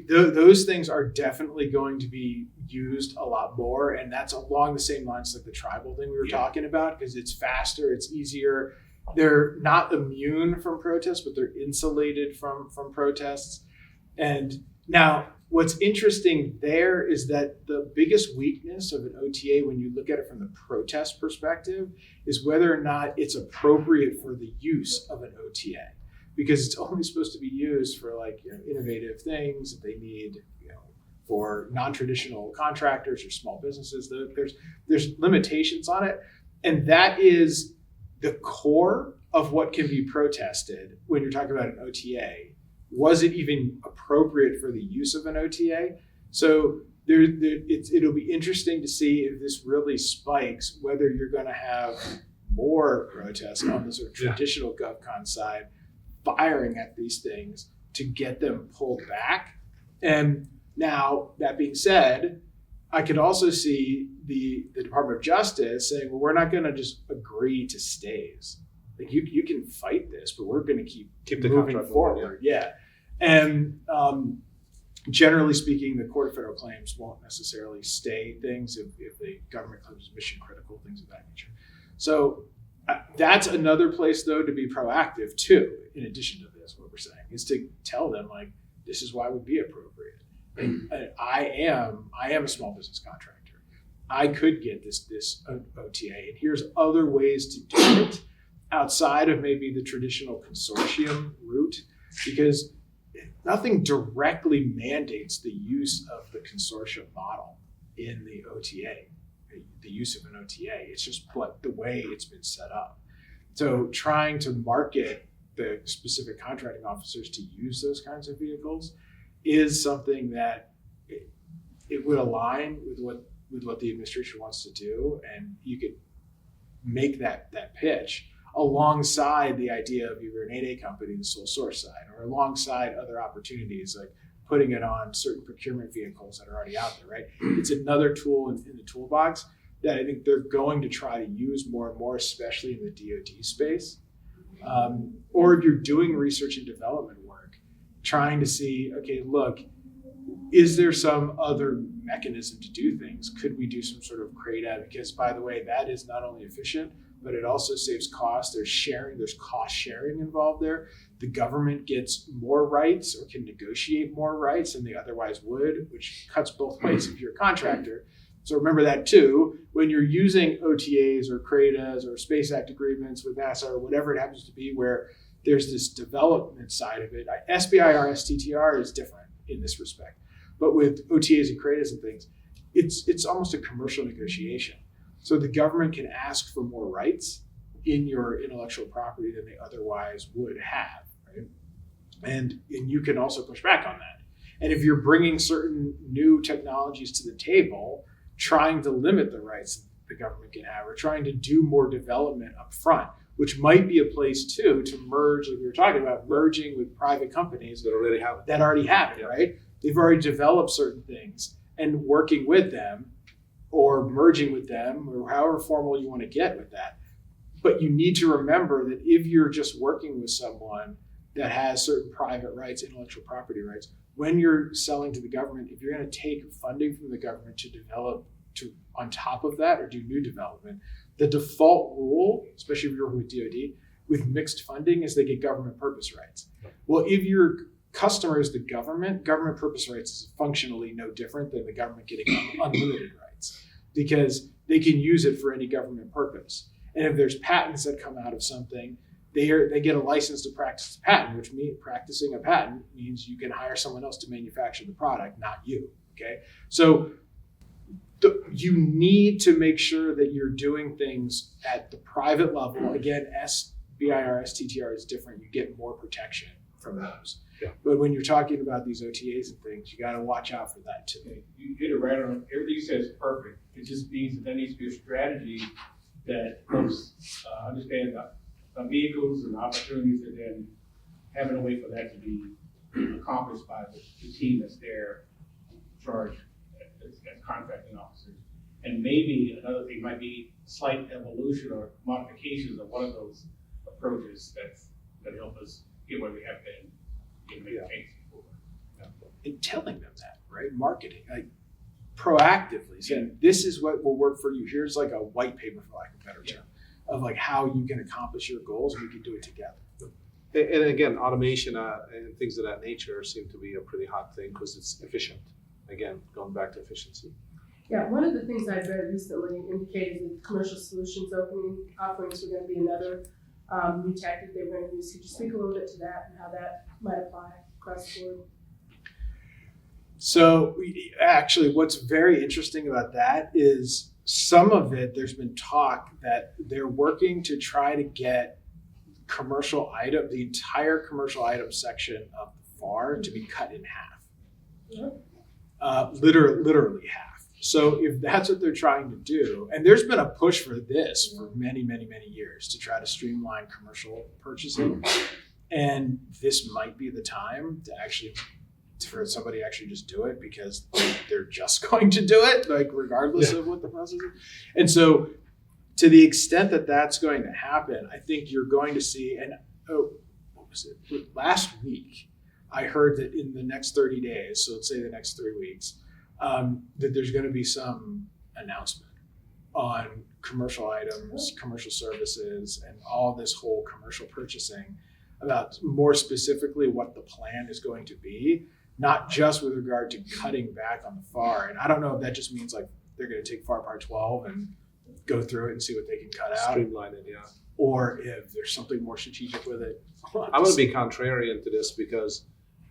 Those things are definitely going to be used a lot more, and that's along the same lines like the tribal thing we were talking about, because it's faster, it's easier. They're not immune from protests, but they're insulated from protests. And now what's interesting there is that the biggest weakness of an OTA, when you look at it from the protest perspective, is whether or not it's appropriate for the use of an OTA, because it's only supposed to be used for innovative things that they need, for non-traditional contractors or small businesses. There's limitations on it, and that is the core of what can be protested when you're talking about an OTA. Was it even appropriate for the use of an OTA? So it'll be interesting to see if this really spikes, whether you're going to have more protests on the sort of traditional GovCon side, firing at these things to get them pulled back. And now, that being said, I could also see the Department of Justice saying, well, we're not going to just agree to stays. Like you can fight this, but we're going to keep the moving contract forward. Yeah. And generally speaking, the Court of Federal Claims won't necessarily stay things if the government claims mission critical, things of that nature. So that's another place, though, to be proactive too. In addition to this, what we're saying is to tell them, like, this is why it would be appropriate. And I am a small business contractor. I could get this OTA, and here's other ways to do it outside of maybe the traditional consortium route, because nothing directly mandates the use of the consortium model in the OTA, the use of an OTA. It's just the way it's been set up. So trying to market the specific contracting officers to use those kinds of vehicles is something that it would align with what the administration wants to do, and you could make that pitch alongside the idea of either an 8A company, the sole source side, or alongside other opportunities like putting it on certain procurement vehicles that are already out there, right? It's another tool in the toolbox that I think they're going to try to use more and more, especially in the DoD space. Or if you're doing research and development work, trying to see, okay, look, is there some other mechanism to do things? Could we do some sort of CRADA? Because, by the way, that is not only efficient, but it also saves cost. There's cost sharing involved there. The government gets more rights or can negotiate more rights than they otherwise would, which cuts both ways if you're a contractor. So remember that too, when you're using OTAs or CRADAs or Space Act agreements with NASA or whatever it happens to be, where there's this development side of it. SBIR, STTR is different in this respect. But with OTAs and CRADAs and things, it's almost a commercial negotiation. So the government can ask for more rights in your intellectual property than they otherwise would have, right? And you can also push back on that. And if you're bringing certain new technologies to the table, trying to limit the rights that the government can have, or trying to do more development up front, which might be a place too to merge, like we were talking about, merging with private companies that already have it, right? They've already developed certain things, and working with them or merging with them, or however formal you want to get with that. But you need to remember that if you're just working with someone that has certain private rights, intellectual property rights, when you're selling to the government, if you're going to take funding from the government to develop on top of that or do new development, the default rule, especially if you're working with DoD, with mixed funding, is they get government purpose rights. Well, if your customer is the government purpose rights is functionally no different than the government getting unlimited rights, because they can use it for any government purpose. And if there's patents that come out of something, they get a license to practice a patent, which means practicing a patent means you can hire someone else to manufacture the product, not you. Okay, so you need to make sure that you're doing things at the private level. Again, SBIR, STTR is different. You get more protection from those. Yeah. But when you're talking about these OTAs and things, you got to watch out for that too. You hit it right on. Everything you said is perfect. It just means that there needs to be a strategy that helps understand the vehicles and the opportunities, and then having a way for that to be accomplished by the team that's there in charge as contracting officers. And maybe another thing might be slight evolution or modifications of one of those approaches that help us get where we have been in making changes before. And telling them that, right? Marketing, like proactively saying, this is what will work for you. Here's like a white paper, for lack of a better term, of like how you can accomplish your goals, and we can do it together. And again, automation and things of that nature seem to be a pretty hot thing because it's efficient. Again, going back to efficiency. Yeah, one of the things I've read recently indicated that commercial solutions offerings were going to be another new tactic they were going to use. Could you speak a little bit to that and how that might apply across the board? So actually, what's very interesting about that is some of it, there's been talk that they're working to try to get the entire commercial item section of the FAR to be cut in half. Yeah. Literally half. So if that's what they're trying to do, and there's been a push for this for many, many, many years to try to streamline commercial purchasing, and this might be the time to actually, for somebody to actually just do it, because they're just going to do it, like regardless of what the process is. And so to the extent that that's going to happen, I think you're going to see, and what was it? Last week, I heard that in the next 30 days, so let's say the next 3 weeks, that there's going to be some announcement on commercial items, commercial services, and all this whole commercial purchasing about more specifically what the plan is going to be, not just with regard to cutting back on the FAR. And I don't know if that just means like they're going to take FAR Part 12 and go through it and see what they can cut out. Streamline it, yeah. Or if there's something more strategic with it. I'm going to be contrarian to this because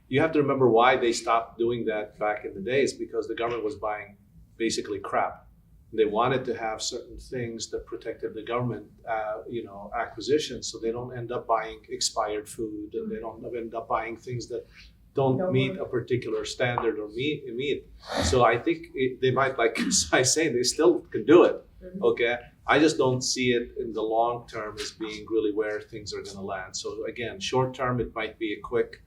you have to remember why they stopped doing that back in the days, because the government was buying basically crap. They wanted to have certain things that protected the government, acquisitions, so they don't end up buying expired food, and they don't end up buying things that don't meet a particular standard or meet. So I think they might, like I say, they still can do it. Okay, I just don't see it in the long term as being really where things are going to land. So again, short term, it might be a quick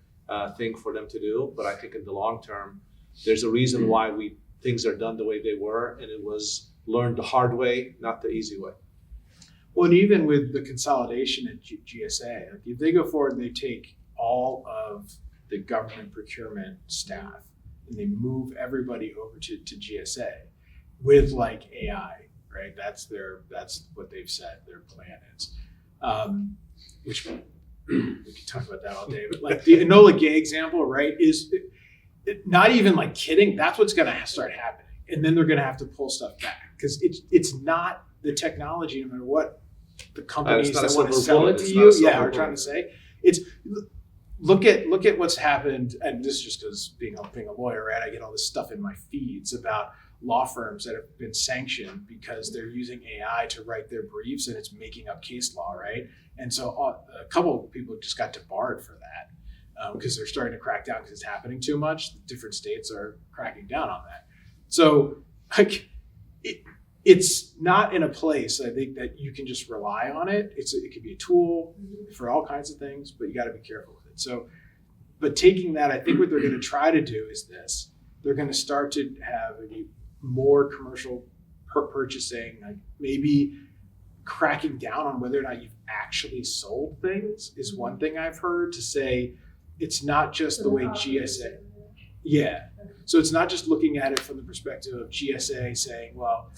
thing for them to do, but I think in the long term, there's a reason why things are done the way they were, and it was learned the hard way, not the easy way. Well, and even with the consolidation at GSA, like if they go forward and they take all of the government procurement staff and they move everybody over to GSA with like AI, right? That's what they've said their plan is. Which we could talk about that all day, but like the Enola Gay example, right, is not even like kidding. That's what's going to start happening, and then they're going to have to pull stuff back because it's not the technology, no matter what the companies that want to sell it to you, are trying to say. It's look at what's happened, and this is just because being a lawyer, right? I get all this stuff in my feeds about law firms that have been sanctioned because they're using AI to write their briefs and it's making up case law, right? And so a couple of people just got debarred for that because they're starting to crack down because it's happening too much. Different states are cracking down on that. So like it's not in a place, I think, that you can just rely on it. It could be a tool for all kinds of things, but you got to be careful with it. So, but taking that, I think what they're going to try to do is this. They're going to start to have more commercial purchasing, like maybe cracking down on whether or not you've actually sold things is one thing I've heard, to say it's not just the way GSA. Yeah. So it's not just looking at it from the perspective of GSA saying, well,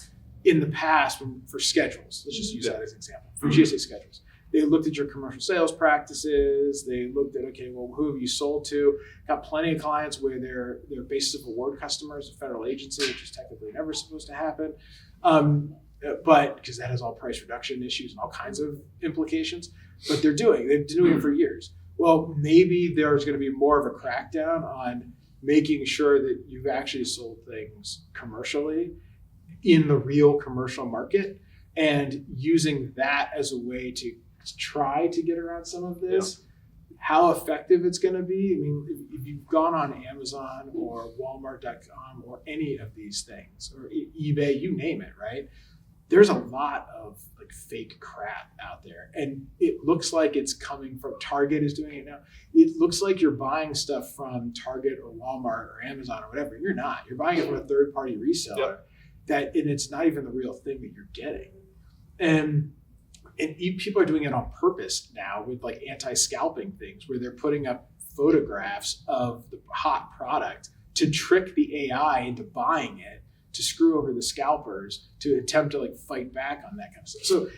in the past for schedules, let's just use that as an example. For GSA schedules, they looked at your commercial sales practices. They looked at, okay, well, who have you sold to? Got plenty of clients where they're basis of award customers, a federal agency, which is technically never supposed to happen. but because that has all price reduction issues and all kinds of implications. But they've been doing it for years. Well, maybe there's going to be more of a crackdown on making sure that you've actually sold things commercially in the real commercial market, and using that as a way to try to get around some of this. Yeah. How effective it's going to be. I mean, if you've gone on Amazon or Walmart.com or any of these things, or eBay, you name it, right? There's a lot of like fake crap out there. And it looks like it's coming from Target is doing it now. It looks like you're buying stuff from Target or Walmart or Amazon or whatever. You're not. You're buying it from a third-party reseller. Yep. And it's not even the real thing that you're getting. And people are doing it on purpose now with like anti-scalping things where they're putting up photographs of the hot product to trick the AI into buying it, to screw over the scalpers, to attempt to like fight back on that kind of stuff. So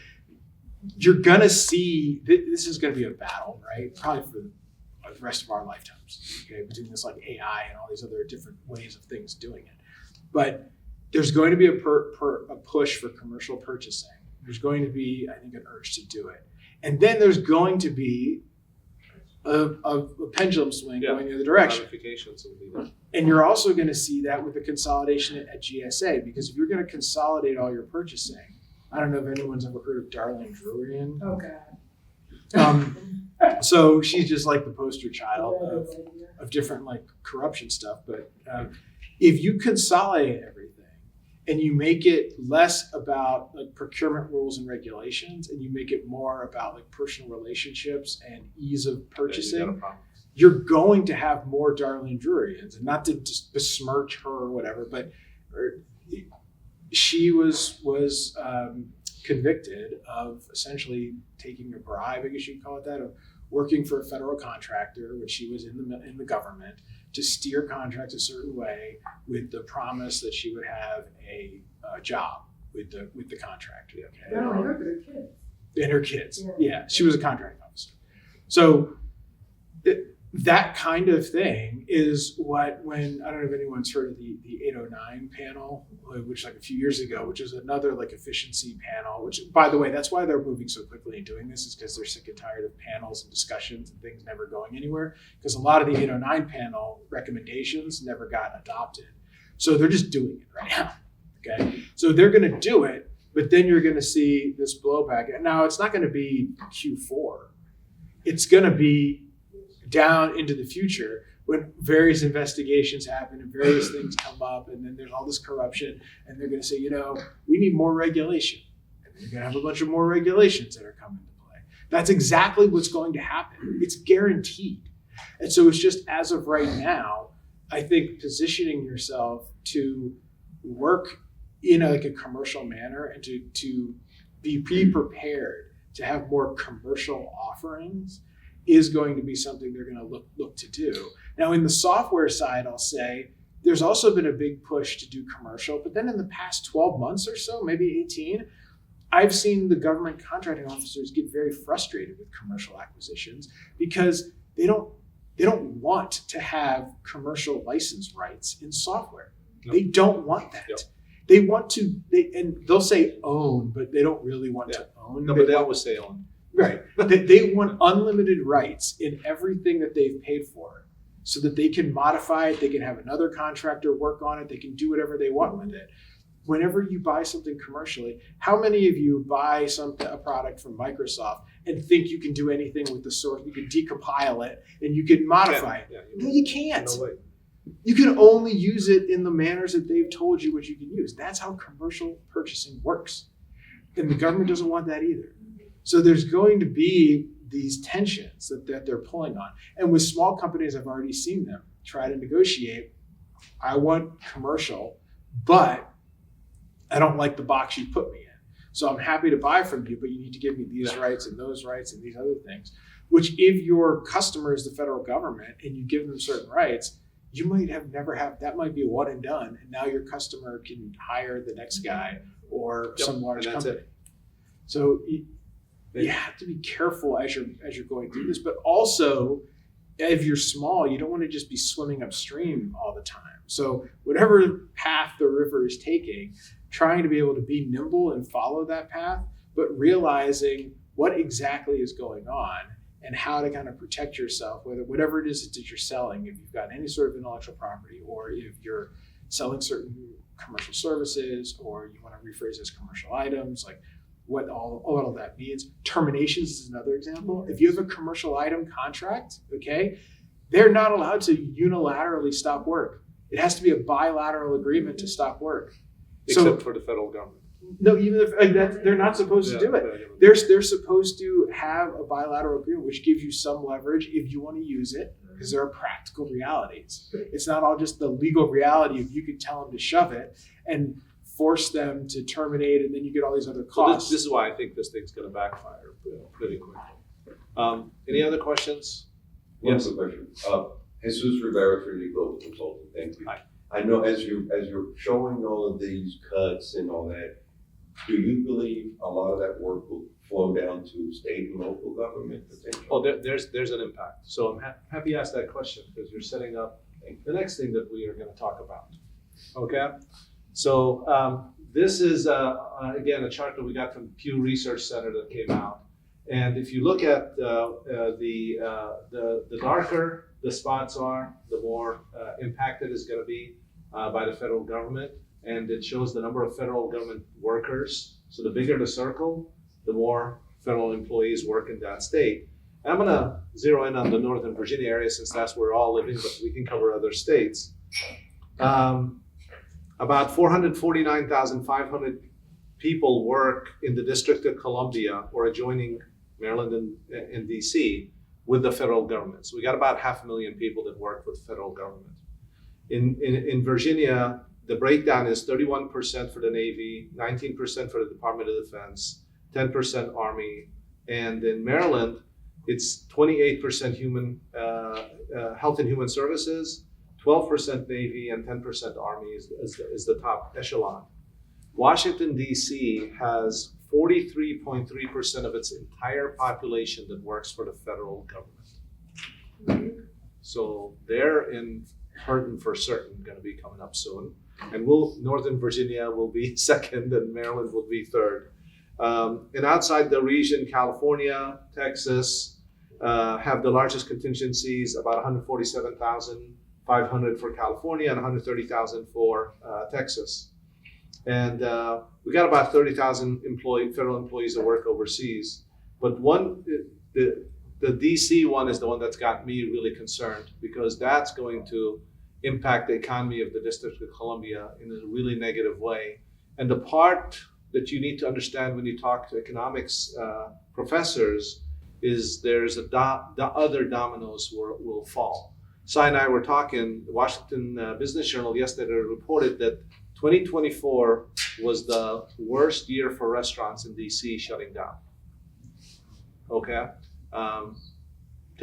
you're gonna see, this is gonna be a battle, right? Probably for the rest of our lifetimes, okay? Between this like AI and all these other different ways of things doing it. But there's going to be a push for commercial purchasing. There's going to be, I think, an urge to do it. And then there's going to be a pendulum swing going the other direction. And you're also going to see that with the consolidation at GSA, because if you're going to consolidate all your purchasing, I don't know if anyone's ever heard of Darlene Drurian. Oh, God. So she's just like the poster child of different like corruption stuff. But if you consolidate everything, and you make it less about like procurement rules and regulations, and you make it more about like personal relationships and ease of purchasing, you're going to have more Darlene Drurians. And not to just besmirch her or whatever, but she was convicted of essentially taking a bribe, I guess you'd call it that, of working for a federal contractor when she was in the government, to steer contracts a certain way with the promise that she would have a job with the contractor. Okay? Not only her, but her kids. And her kids. Yeah, she was a contract officer. So that kind of thing is when, I don't know if anyone's heard of the 809 panel, which like a few years ago, which is another like efficiency panel, which by the way, that's why they're moving so quickly and doing this, is because they're sick and tired of panels and discussions and things never going anywhere, because a lot of the 809 panel recommendations never got adopted. So they're just doing it right now. Okay. So they're going to do it, but then you're going to see this blowback. Now it's not going to be Q4. It's going to be down into the future when various investigations happen and various things come up, and then there's all this corruption, and they're going to say, we need more regulation. And you're going to have a bunch of more regulations that are coming into play. That's exactly what's going to happen. It's guaranteed. And so it's just, as of right now, I think positioning yourself to work in a commercial manner and to be prepared to have more commercial offerings is going to be something they're going to look to do. Now, in the software side, I'll say there's also been a big push to do commercial, but then in the past 12 months or so, maybe 18, I've seen the government contracting officers get very frustrated with commercial acquisitions because they don't want to have commercial license rights in software. Nope. They don't want that. Yep. They want to, and they'll say own, but they don't really want to own. No, but they always say own. Right. They want unlimited rights in everything that they've paid for so that they can modify it. They can have another contractor work on it. They can do whatever they want with it. Whenever you buy something commercially, how many of you buy a product from Microsoft and think you can do anything with the source? You can decompile it and you can modify it. No, you can't. No way. You can only use it in the manners that they've told you what you can use. That's how commercial purchasing works. And the government doesn't want that either. So there's going to be these tensions that they're pulling on. And with small companies, I've already seen them try to negotiate. I want commercial, but I don't like the box you put me in. So I'm happy to buy from you, but you need to give me these rights and those rights and these other things. Which if your customer is the federal government and you give them certain rights, you might that might be a one and done. And now your customer can hire the next guy or some large company. So you have to be careful as you're going through this, but also if you're small, you don't want to just be swimming upstream all the time. So whatever path the river is taking, trying to be able to be nimble and follow that path, but realizing what exactly is going on and how to kind of protect yourself, whatever it is that you're selling, if you've got any sort of intellectual property, or if you're selling certain commercial services, or you want to rephrase as commercial items, like what all of that means. Terminations is another example. If you have a commercial item contract, okay, they're not allowed to unilaterally stop work. It has to be a bilateral agreement to stop work. Except for the federal government. No, even if they're not supposed to do it. They're supposed to have a bilateral agreement, which gives you some leverage if you want to use it, because there are practical realities. It's not all just the legal reality of you can tell them to shove it and force them to terminate, and then you get all these other costs. This is why I think this thing's going to backfire pretty quickly. Any other questions? One Yes. quick question. Jesus Rivera, Trinity Global Consulting. Thank you. Hi. I know as you're showing all of these cuts and all that, do you believe a lot of that work will flow down to state and local government potentially? Oh, there's an impact. So I'm happy you asked that question, because you're setting up the next thing that we are going to talk about. Okay? So this is, again, a chart that we got from Pew Research Center that came out. And if you look at the darker the spots are, the more impacted it's going to be by the federal government. And it shows the number of federal government workers. So the bigger the circle, the more federal employees work in that state. And I'm going to zero in on the Northern Virginia area, since that's where we're all living, but we can cover other states. About 449,500 people work in the District of Columbia or adjoining Maryland and DC with the federal government. So we got about 500,000 people that work with the federal government. In Virginia, the breakdown is 31% for the Navy, 19% for the Department of Defense, 10% Army, and in Maryland, it's 28% Health and Human Services, 12% Navy, and 10% Army is the top echelon. Washington, D.C. has 43.3% of its entire population that works for the federal government. So they're hurting for certain, going to be coming up soon. And Northern Virginia will be second, and Maryland will be third. And outside the region, California, Texas have the largest contingencies, about 147,500 for California and 130,000 for Texas. And we got about 30,000 federal employees that work overseas. But the DC one is the one that's got me really concerned, because that's going to impact the economy of the District of Columbia in a really negative way. And the part that you need to understand when you talk to economics professors is there's the other dominoes will fall. Sai and I were talking, the Washington Business Journal yesterday reported that 2024 was the worst year for restaurants in DC shutting down. Okay?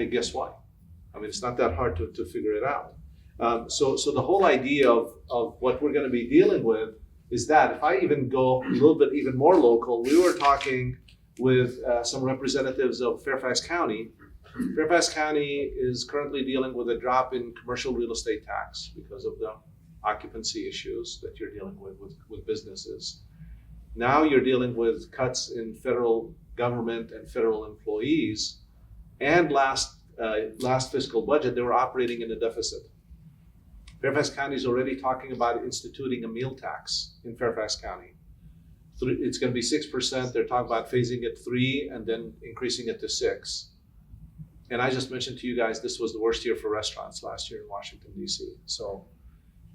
Guess why? I mean, it's not that hard to figure it out. So the whole idea of what we're going to be dealing with is that if I even go a little bit even more local, we were talking with some representatives of Fairfax County. Fairfax County is currently dealing with a drop in commercial real estate tax because of the occupancy issues that you're dealing with businesses. Now you're dealing with cuts in federal government and federal employees. And last fiscal budget, they were operating in a deficit. Fairfax County is already talking about instituting a meal tax in Fairfax County. It's going to be 6%. They're talking about phasing it 3% and then increasing it to 6%. And I just mentioned to you guys, this was the worst year for restaurants last year in Washington, D.C. So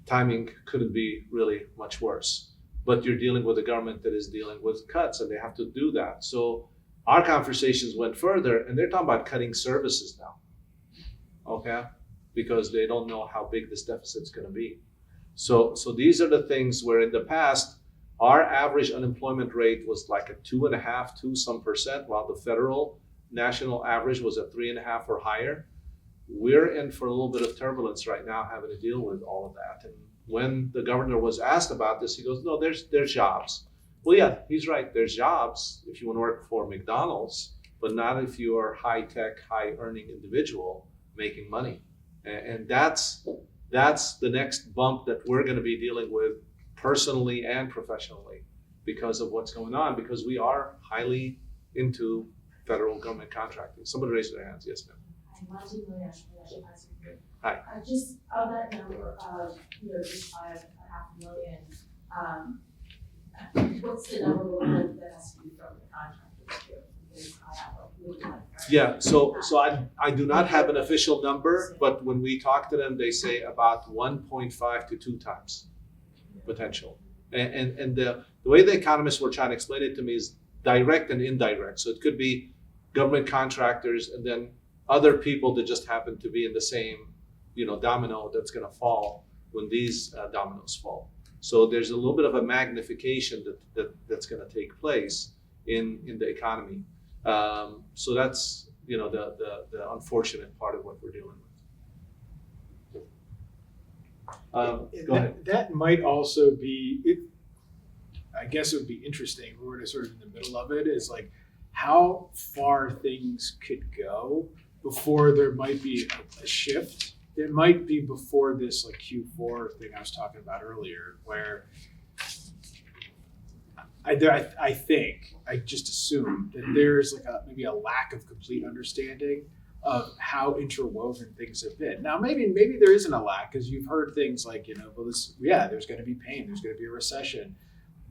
timing couldn't be really much worse. But you're dealing with a government that is dealing with cuts, and they have to do that. So our conversations went further, and they're talking about cutting services now. Okay? Because they don't know how big this deficit's going to be. So these are the things where in the past, our average unemployment rate was like a 2.5%, while the federal national average was at 3.5% or higher. We're in for a little bit of turbulence right now, having to deal with all of that. And when the governor was asked about this, he goes, no, there's jobs. Well, yeah, he's right. There's jobs if you want to work for McDonald's, but not if you are high-tech, high-earning individual making money. And that's the next bump that we're going to be dealing with personally and professionally because of what's going on, because we are highly into federal government contracting. Somebody raised their hands. Yes, ma'am. Hi. Just of that number of, just 5.5 million, what's the number that has to be from the contractors too? Because I have a really hard time. Yeah, so I do not have an official number, but when we talk to them, they say about 1.5 to 2 times potential. And the way the economists were trying to explain it to me is direct and indirect. So it could be government contractors and then other people that just happen to be in the same, domino that's going to fall when these dominoes fall. So there's a little bit of a magnification that's going to take place in the economy. So that's the unfortunate part of what we're dealing with. Go ahead. That might also be. I guess it would be interesting if we were to sort of in the middle of it is like how far things could go before there might be a shift. It might be before this like Q4 thing I was talking about earlier, where I think, I just assume that there's like maybe a lack of complete understanding of how interwoven things have been. Now, maybe there isn't a lack because you've heard things like, there's going to be pain, there's going to be a recession.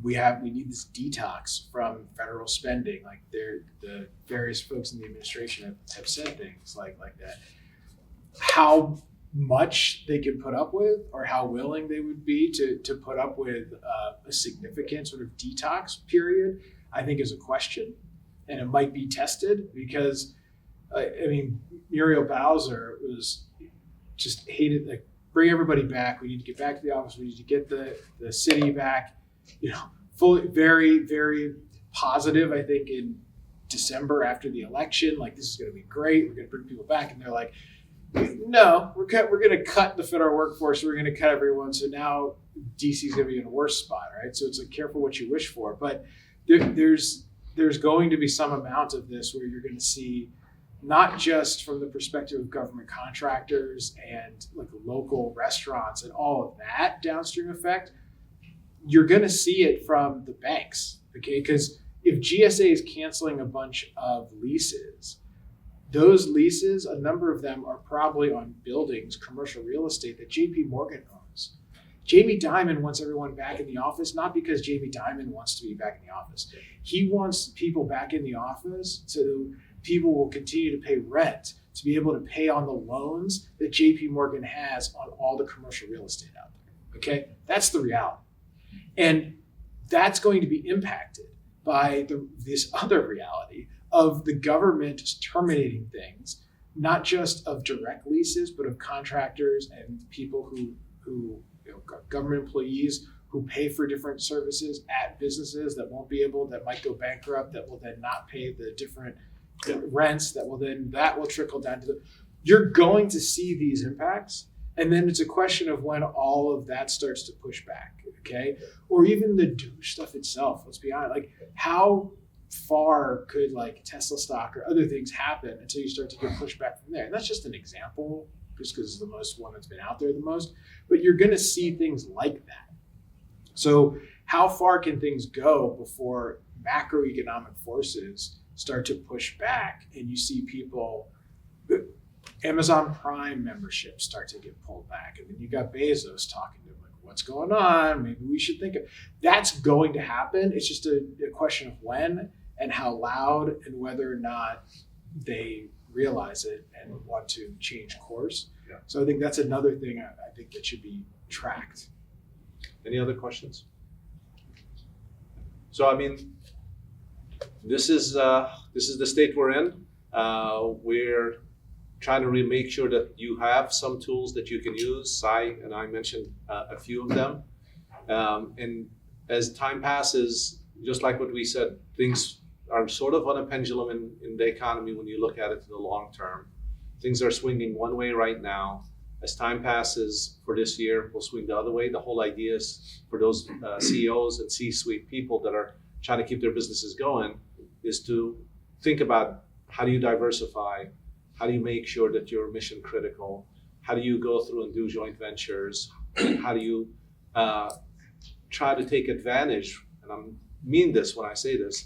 We need this detox from federal spending. Like the various folks in the administration have said things like that. How much they can put up with, or how willing they would be to put up with a significant sort of detox period, I think is a question, and it might be tested because, Muriel Bowser was just hated, like, bring everybody back. We need to get back to the office. We need to get the city back. Fully, very, very positive, I think, in December after the election, like, this is going to be great. We're going to bring people back. And they're like, no, we're going to cut the federal workforce. We're going to cut everyone. So now DC is going to be in a worse spot, right? So it's like, careful what you wish for. But there's going to be some amount of this where you're going to see, not just from the perspective of government contractors and like local restaurants and all of that downstream effect, you're going to see it from the banks, okay? Because if GSA is canceling a bunch of leases, those leases, a number of them are probably on buildings, commercial real estate that JP Morgan owns. Jamie Dimon wants everyone back in the office, not because Jamie Dimon wants to be back in the office. He wants people back in the office so people will continue to pay rent, to be able to pay on the loans that JP Morgan has on all the commercial real estate out there, okay? That's the reality. And that's going to be impacted by this other reality of the government terminating things, not just of direct leases, but of contractors and people who government employees who pay for different services at businesses that might go bankrupt, that will then not pay the different rents, that will trickle down to you're going to see these impacts. And then it's a question of when all of that starts to push back, okay? Or even the douche stuff itself, let's be honest. Like, how far could like Tesla stock or other things happen until you start to get pushed back from there? And that's just an example, just because it's the most one that's been out there the most. But you're going to see things like that. So how far can things go before macroeconomic forces start to push back and you see people... Amazon Prime memberships start to get pulled back. And then you got Bezos talking to him, like, what's going on? Maybe we should think of that's going to happen. It's just a question of when and how loud and whether or not they realize it and want to change course. Yeah. So I think that's another thing I think that should be tracked. Any other questions? So, this is the state we're in. We're trying to really make sure that you have some tools that you can use. Sai and I mentioned a few of them. And as time passes, just like what we said, things are sort of on a pendulum in the economy when you look at it in the long term. Things are swinging one way right now. As time passes for this year, we'll swing the other way. The whole idea is for those CEOs and C-suite people that are trying to keep their businesses going is to think about how do you diversify. How do you make sure that you're mission critical? How do you go through and do joint ventures? And how do you try to take advantage, and I mean this when I say this,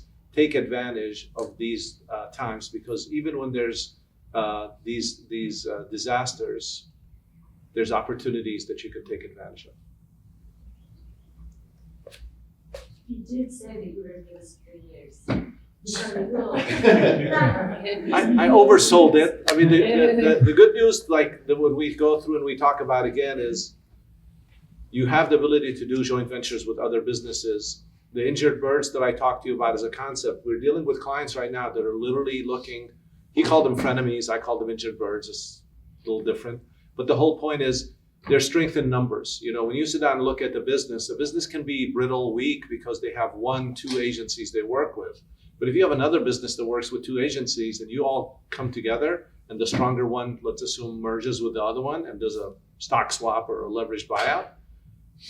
take advantage of these times, because even when there's these disasters, there's opportunities that you could take advantage of. You did say that you were going to give us 3 years. You I oversold it. I mean, the good news, like when we go through and we talk about again, is you have the ability to do joint ventures with other businesses. The injured birds that I talked to you about as a concept, we're dealing with clients right now that are literally looking, he called them frenemies, I called them injured birds, it's a little different. But the whole point is there's strength in numbers. You know, when you sit down and look at the business can be brittle, weak, because they have 1-2 agencies they work with. But if you have another business that works with 2 agencies and you all come together and the stronger one, let's assume, merges with the other one and does a stock swap or a leveraged buyout,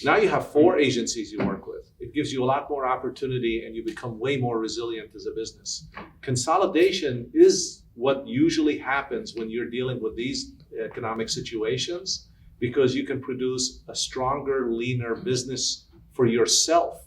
now you have 4 agencies you work with. It gives you a lot more opportunity and you become way more resilient as a business. Consolidation is what usually happens when you're dealing with these economic situations, because you can produce a stronger, leaner business for yourself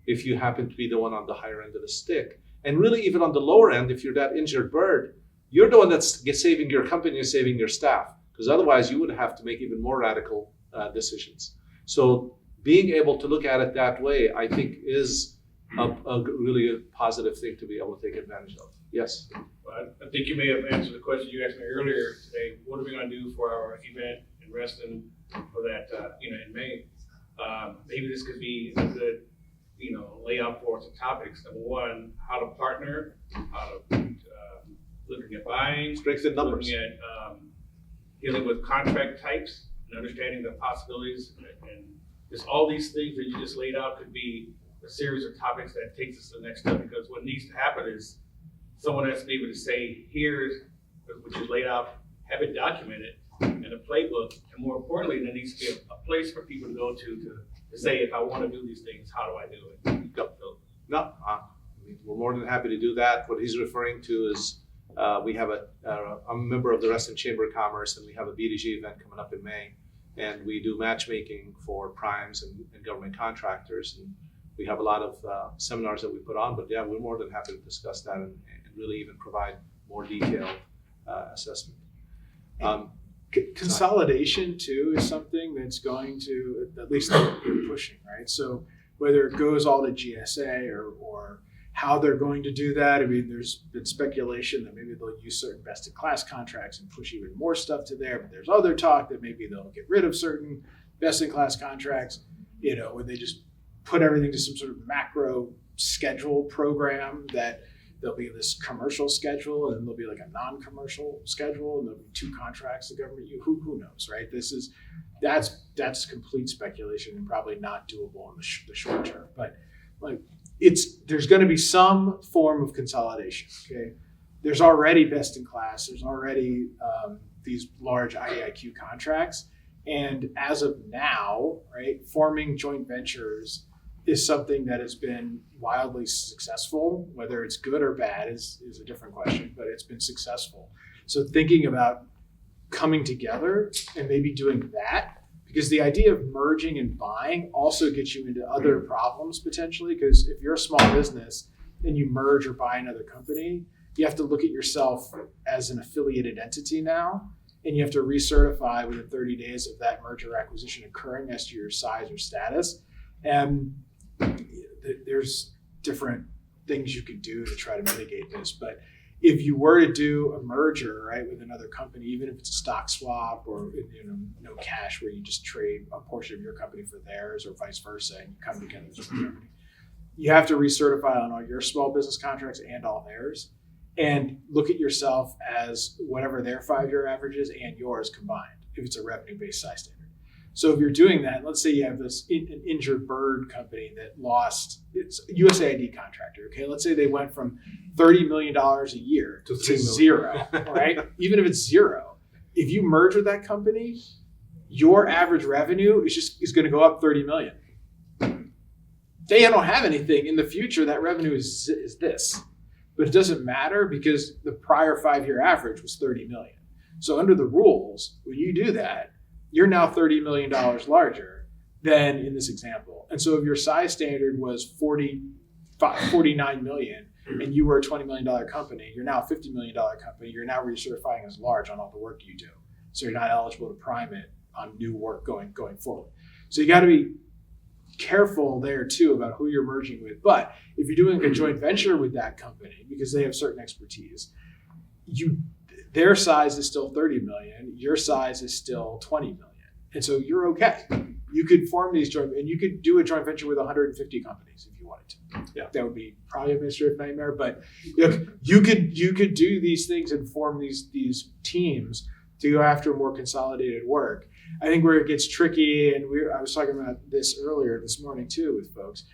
if you happen to be the one on the higher end of the stick. And really, even on the lower end, if you're that injured bird, you're the one that's saving your company and saving your staff, because otherwise you would have to make even more radical decisions. So being able to look at it that way, I think, is a really positive thing to be able to take advantage of. Yes? I think you may have answered the question you asked me earlier today. What are we going to do for our event in Reston for that, in May? Maybe this could be a good, layout for some topics. Number one, how to partner, how to looking at buying, Strength in numbers. looking at dealing with contract types and understanding the possibilities, and just all these things that you just laid out could be a series of topics that takes us to the next step. Because what needs to happen is someone has to be able to say, here's what you laid out, have it documented in a playbook, and more importantly, there needs to be a place for people to go to say, if I want to do these things, how do I do it? No, we're more than happy to do that. What he's referring to is we have I'm a member of the Reston Chamber of Commerce, and we have a BDG event coming up in May, and we do matchmaking for primes and government contractors, and we have a lot of seminars that we put on. But yeah, we're more than happy to discuss that and really even provide more detailed assessment. Consolidation too is something that's going to, at least they're pushing, right? So whether it goes all to GSA or how they're going to do that, I mean, there's been speculation that maybe they'll use certain best-in-class contracts and push even more stuff to there, but there's other talk that maybe they'll get rid of certain best-in-class contracts, when they just put everything to some sort of macro schedule program, that there'll be this commercial schedule and there'll be like a non-commercial schedule, and there'll be 2 contracts the government, who knows, right? That's complete speculation and probably not doable in the short term, but like there's going to be some form of consolidation. Okay, there's already best in class, there's already these large IAIQ contracts, and as of now, right, forming joint ventures is something that has been wildly successful. Whether it's good or bad is a different question, but it's been successful. So thinking about coming together and maybe doing that, because the idea of merging and buying also gets you into other problems potentially, because if you're a small business and you merge or buy another company, you have to look at yourself as an affiliated entity now, and you have to recertify within 30 days of that merger or acquisition occurring as to your size or status. And there's different things you could do to try to mitigate this. But if you were to do a merger, right, with another company, even if it's a stock swap or no cash, where you just trade a portion of your company for theirs or vice versa, and you come together as a company, you have to recertify on all your small business contracts and all theirs, and look at yourself as whatever their 5-year average is and yours combined, if it's a revenue-based size standard. So if you're doing that, let's say you have an injured bird company that lost, it's a USAID contractor, okay? Let's say they went from $30 million a year to zero, right? Even if it's zero, if you merge with that company, your average revenue is going to go up 30 million. They don't have anything in the future. That revenue is this, but it doesn't matter because the prior 5-year average was 30 million. So under the rules, when you do that, you're now $30 million larger, than in this example. And so if your size standard was 49 million and you were a $20 million company, you're now a $50 million company, you're now recertifying as large on all the work you do. So you're not eligible to prime it on new work going forward. So you got to be careful there too about who you're merging with. But if you're doing a joint venture with that company, because they have certain expertise, their size is still 30 million, your size is still 20 million. And so you're okay. You could form these and you could do a joint venture with 150 companies if you wanted to. Yeah. That would be probably a administrative nightmare, but you could do these things and form these teams to go after more consolidated work. I think where it gets tricky, and I was talking about this earlier this morning too with folks,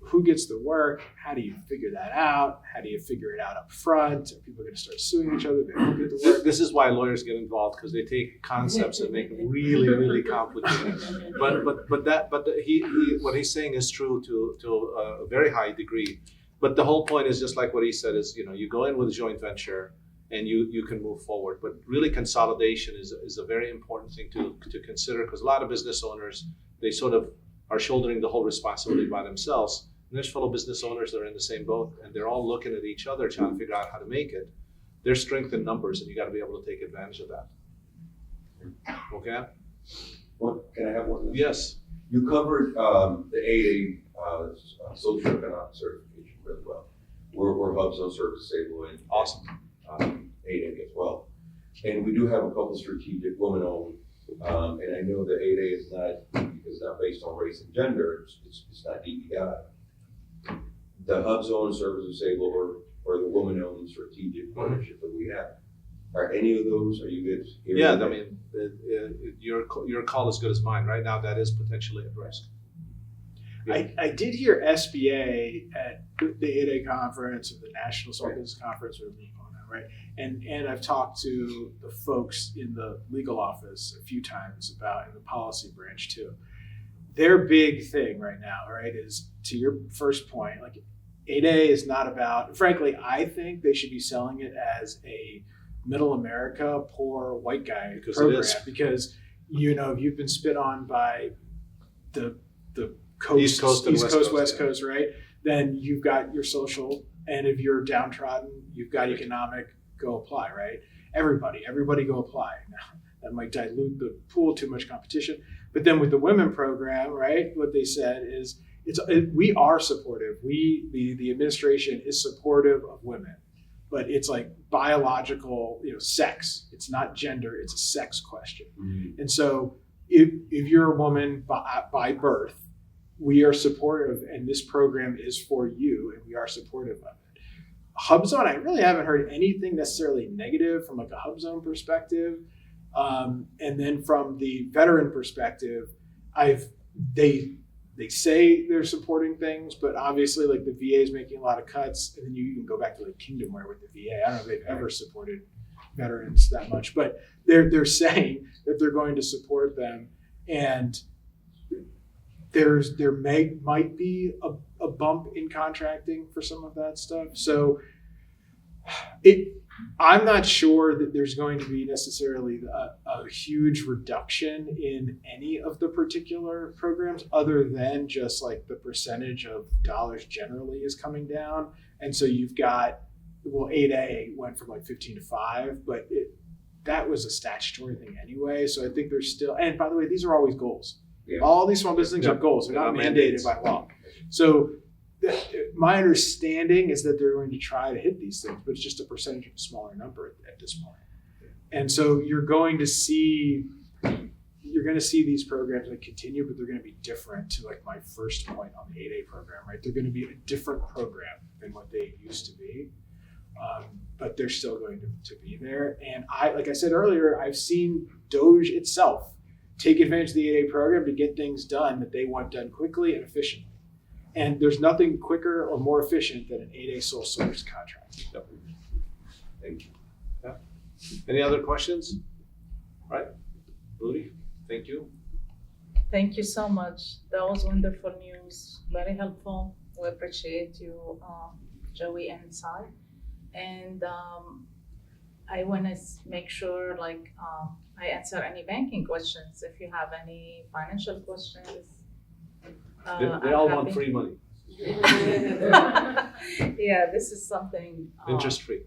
who gets the work? How do you figure that out? How do you figure it out up front? Are people going to start suing each other? They don't get the work. This is why lawyers get involved, because they take concepts and make them really, really complicated. But what he's saying is true to a very high degree. But the whole point is just like what he said is, you go in with a joint venture and you can move forward. But really consolidation is a very important thing to consider, because a lot of business owners, they sort of are shouldering the whole responsibility by themselves. And there's fellow business owners that are in the same boat, and they're all looking at each other trying to figure out how to make it. There's strength in numbers, and you got to be able to take advantage of that. Okay? Can I have one? Yes. You covered the 8A social economic certification really well. We're hubs on service disabled and Awesome. 8A as well. And we do have a couple strategic women-owned, and I know the 8A is not based on race and gender. It's not DEI. The hubs on service disabled or the woman-owned strategic partnership that we have. Are any of those? Are you guys? Yeah, I mean, your call is good as mine. Right now, that is potentially at risk. Yeah. I did hear SBA at the 8A conference or the National Small Business Conference, whatever you call it, right? And I've talked to the folks in the legal office a few times about in the policy branch too. Their big thing right now, right, is to your first point, like 8A is not about, frankly, I think they should be selling it as a middle America, poor white guy program, because you've been spit on by the coast, East Coast, West Coast, right? Then you've got your social, and if you're downtrodden, you've got economic, go apply, right? Everybody go apply. Now, that might dilute the pool, too much competition. But then with the women program, right, what they said is, we are supportive. The administration is supportive of women, but it's like biological, sex. It's not gender, it's a sex question. Mm-hmm. And so if you're a woman by birth, we are supportive, and this program is for you, and we are supportive of it. HubZone, I really haven't heard anything necessarily negative from like a HubZone perspective. And then from the veteran perspective, they say they're supporting things, but obviously like the VA is making a lot of cuts, and then you can go back to like Kingdomware with the VA. I don't know if they've ever supported veterans that much, but they're saying that they're going to support them, and there might be a bump in contracting for some of that stuff. So I'm not sure that there's going to be necessarily a huge reduction in any of the particular programs, other than just like the percentage of dollars generally is coming down. And so you've got, 8A went from like 15 to 5, but that was a statutory thing anyway. So I think there's still, and by the way, these are always goals. Yeah. All these small business things are goals. They're not mandated by law. So my understanding is that they're going to try to hit these things, but it's just a percentage of a smaller number at this point. And so you're going to see these programs like continue, but they're going to be different to like my first point on the 8A program, right? They're going to be a different program than what they used to be, but they're still going to be there. And like I said earlier, I've seen Doge itself take advantage of the 8A program to get things done that they want done quickly and efficiently. And there's nothing quicker or more efficient than an 8A sole source contract. Yep. Thank you. Yeah. Any other questions? All right, Rudy, thank you. Thank you so much. That was wonderful news, very helpful. We appreciate you, Joey and Sai. And I want to make sure I answer any banking questions. If you have any financial questions, They all I'm want happy. free money, Yeah, this is something. interest free.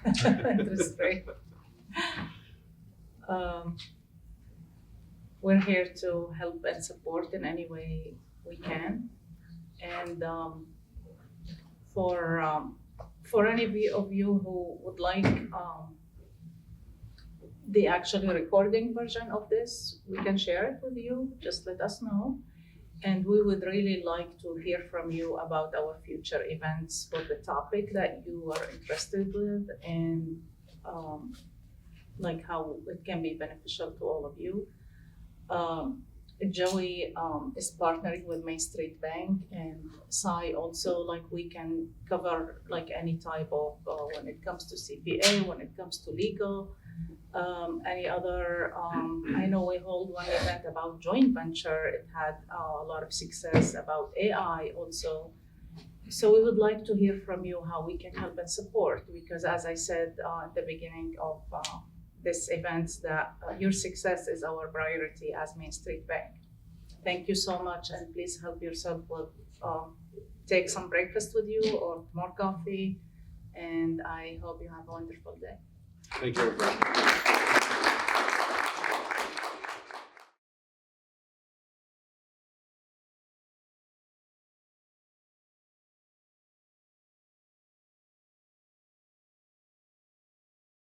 Interest free. We're here to help and support in any way we can. And for any of you who would like the actually recording version of this, we can share it with you. Just let us know. And we would really like to hear from you about our future events for the topic that you are interested with, and how it can be beneficial to all of you. Joey is partnering with Main Street Bank, and Sai also, we can cover any type of, when it comes to CPA, when it comes to legal, any other, I know we hold one event about joint venture. It had a lot of success, about AI also. So we would like to hear from you how we can help and support, because as I said at the beginning of this event, that your success is our priority as Main Street Bank. Thank you so much, and please help yourself with, take some breakfast with you or more coffee, and I hope you have a wonderful day. Thank you, everybody.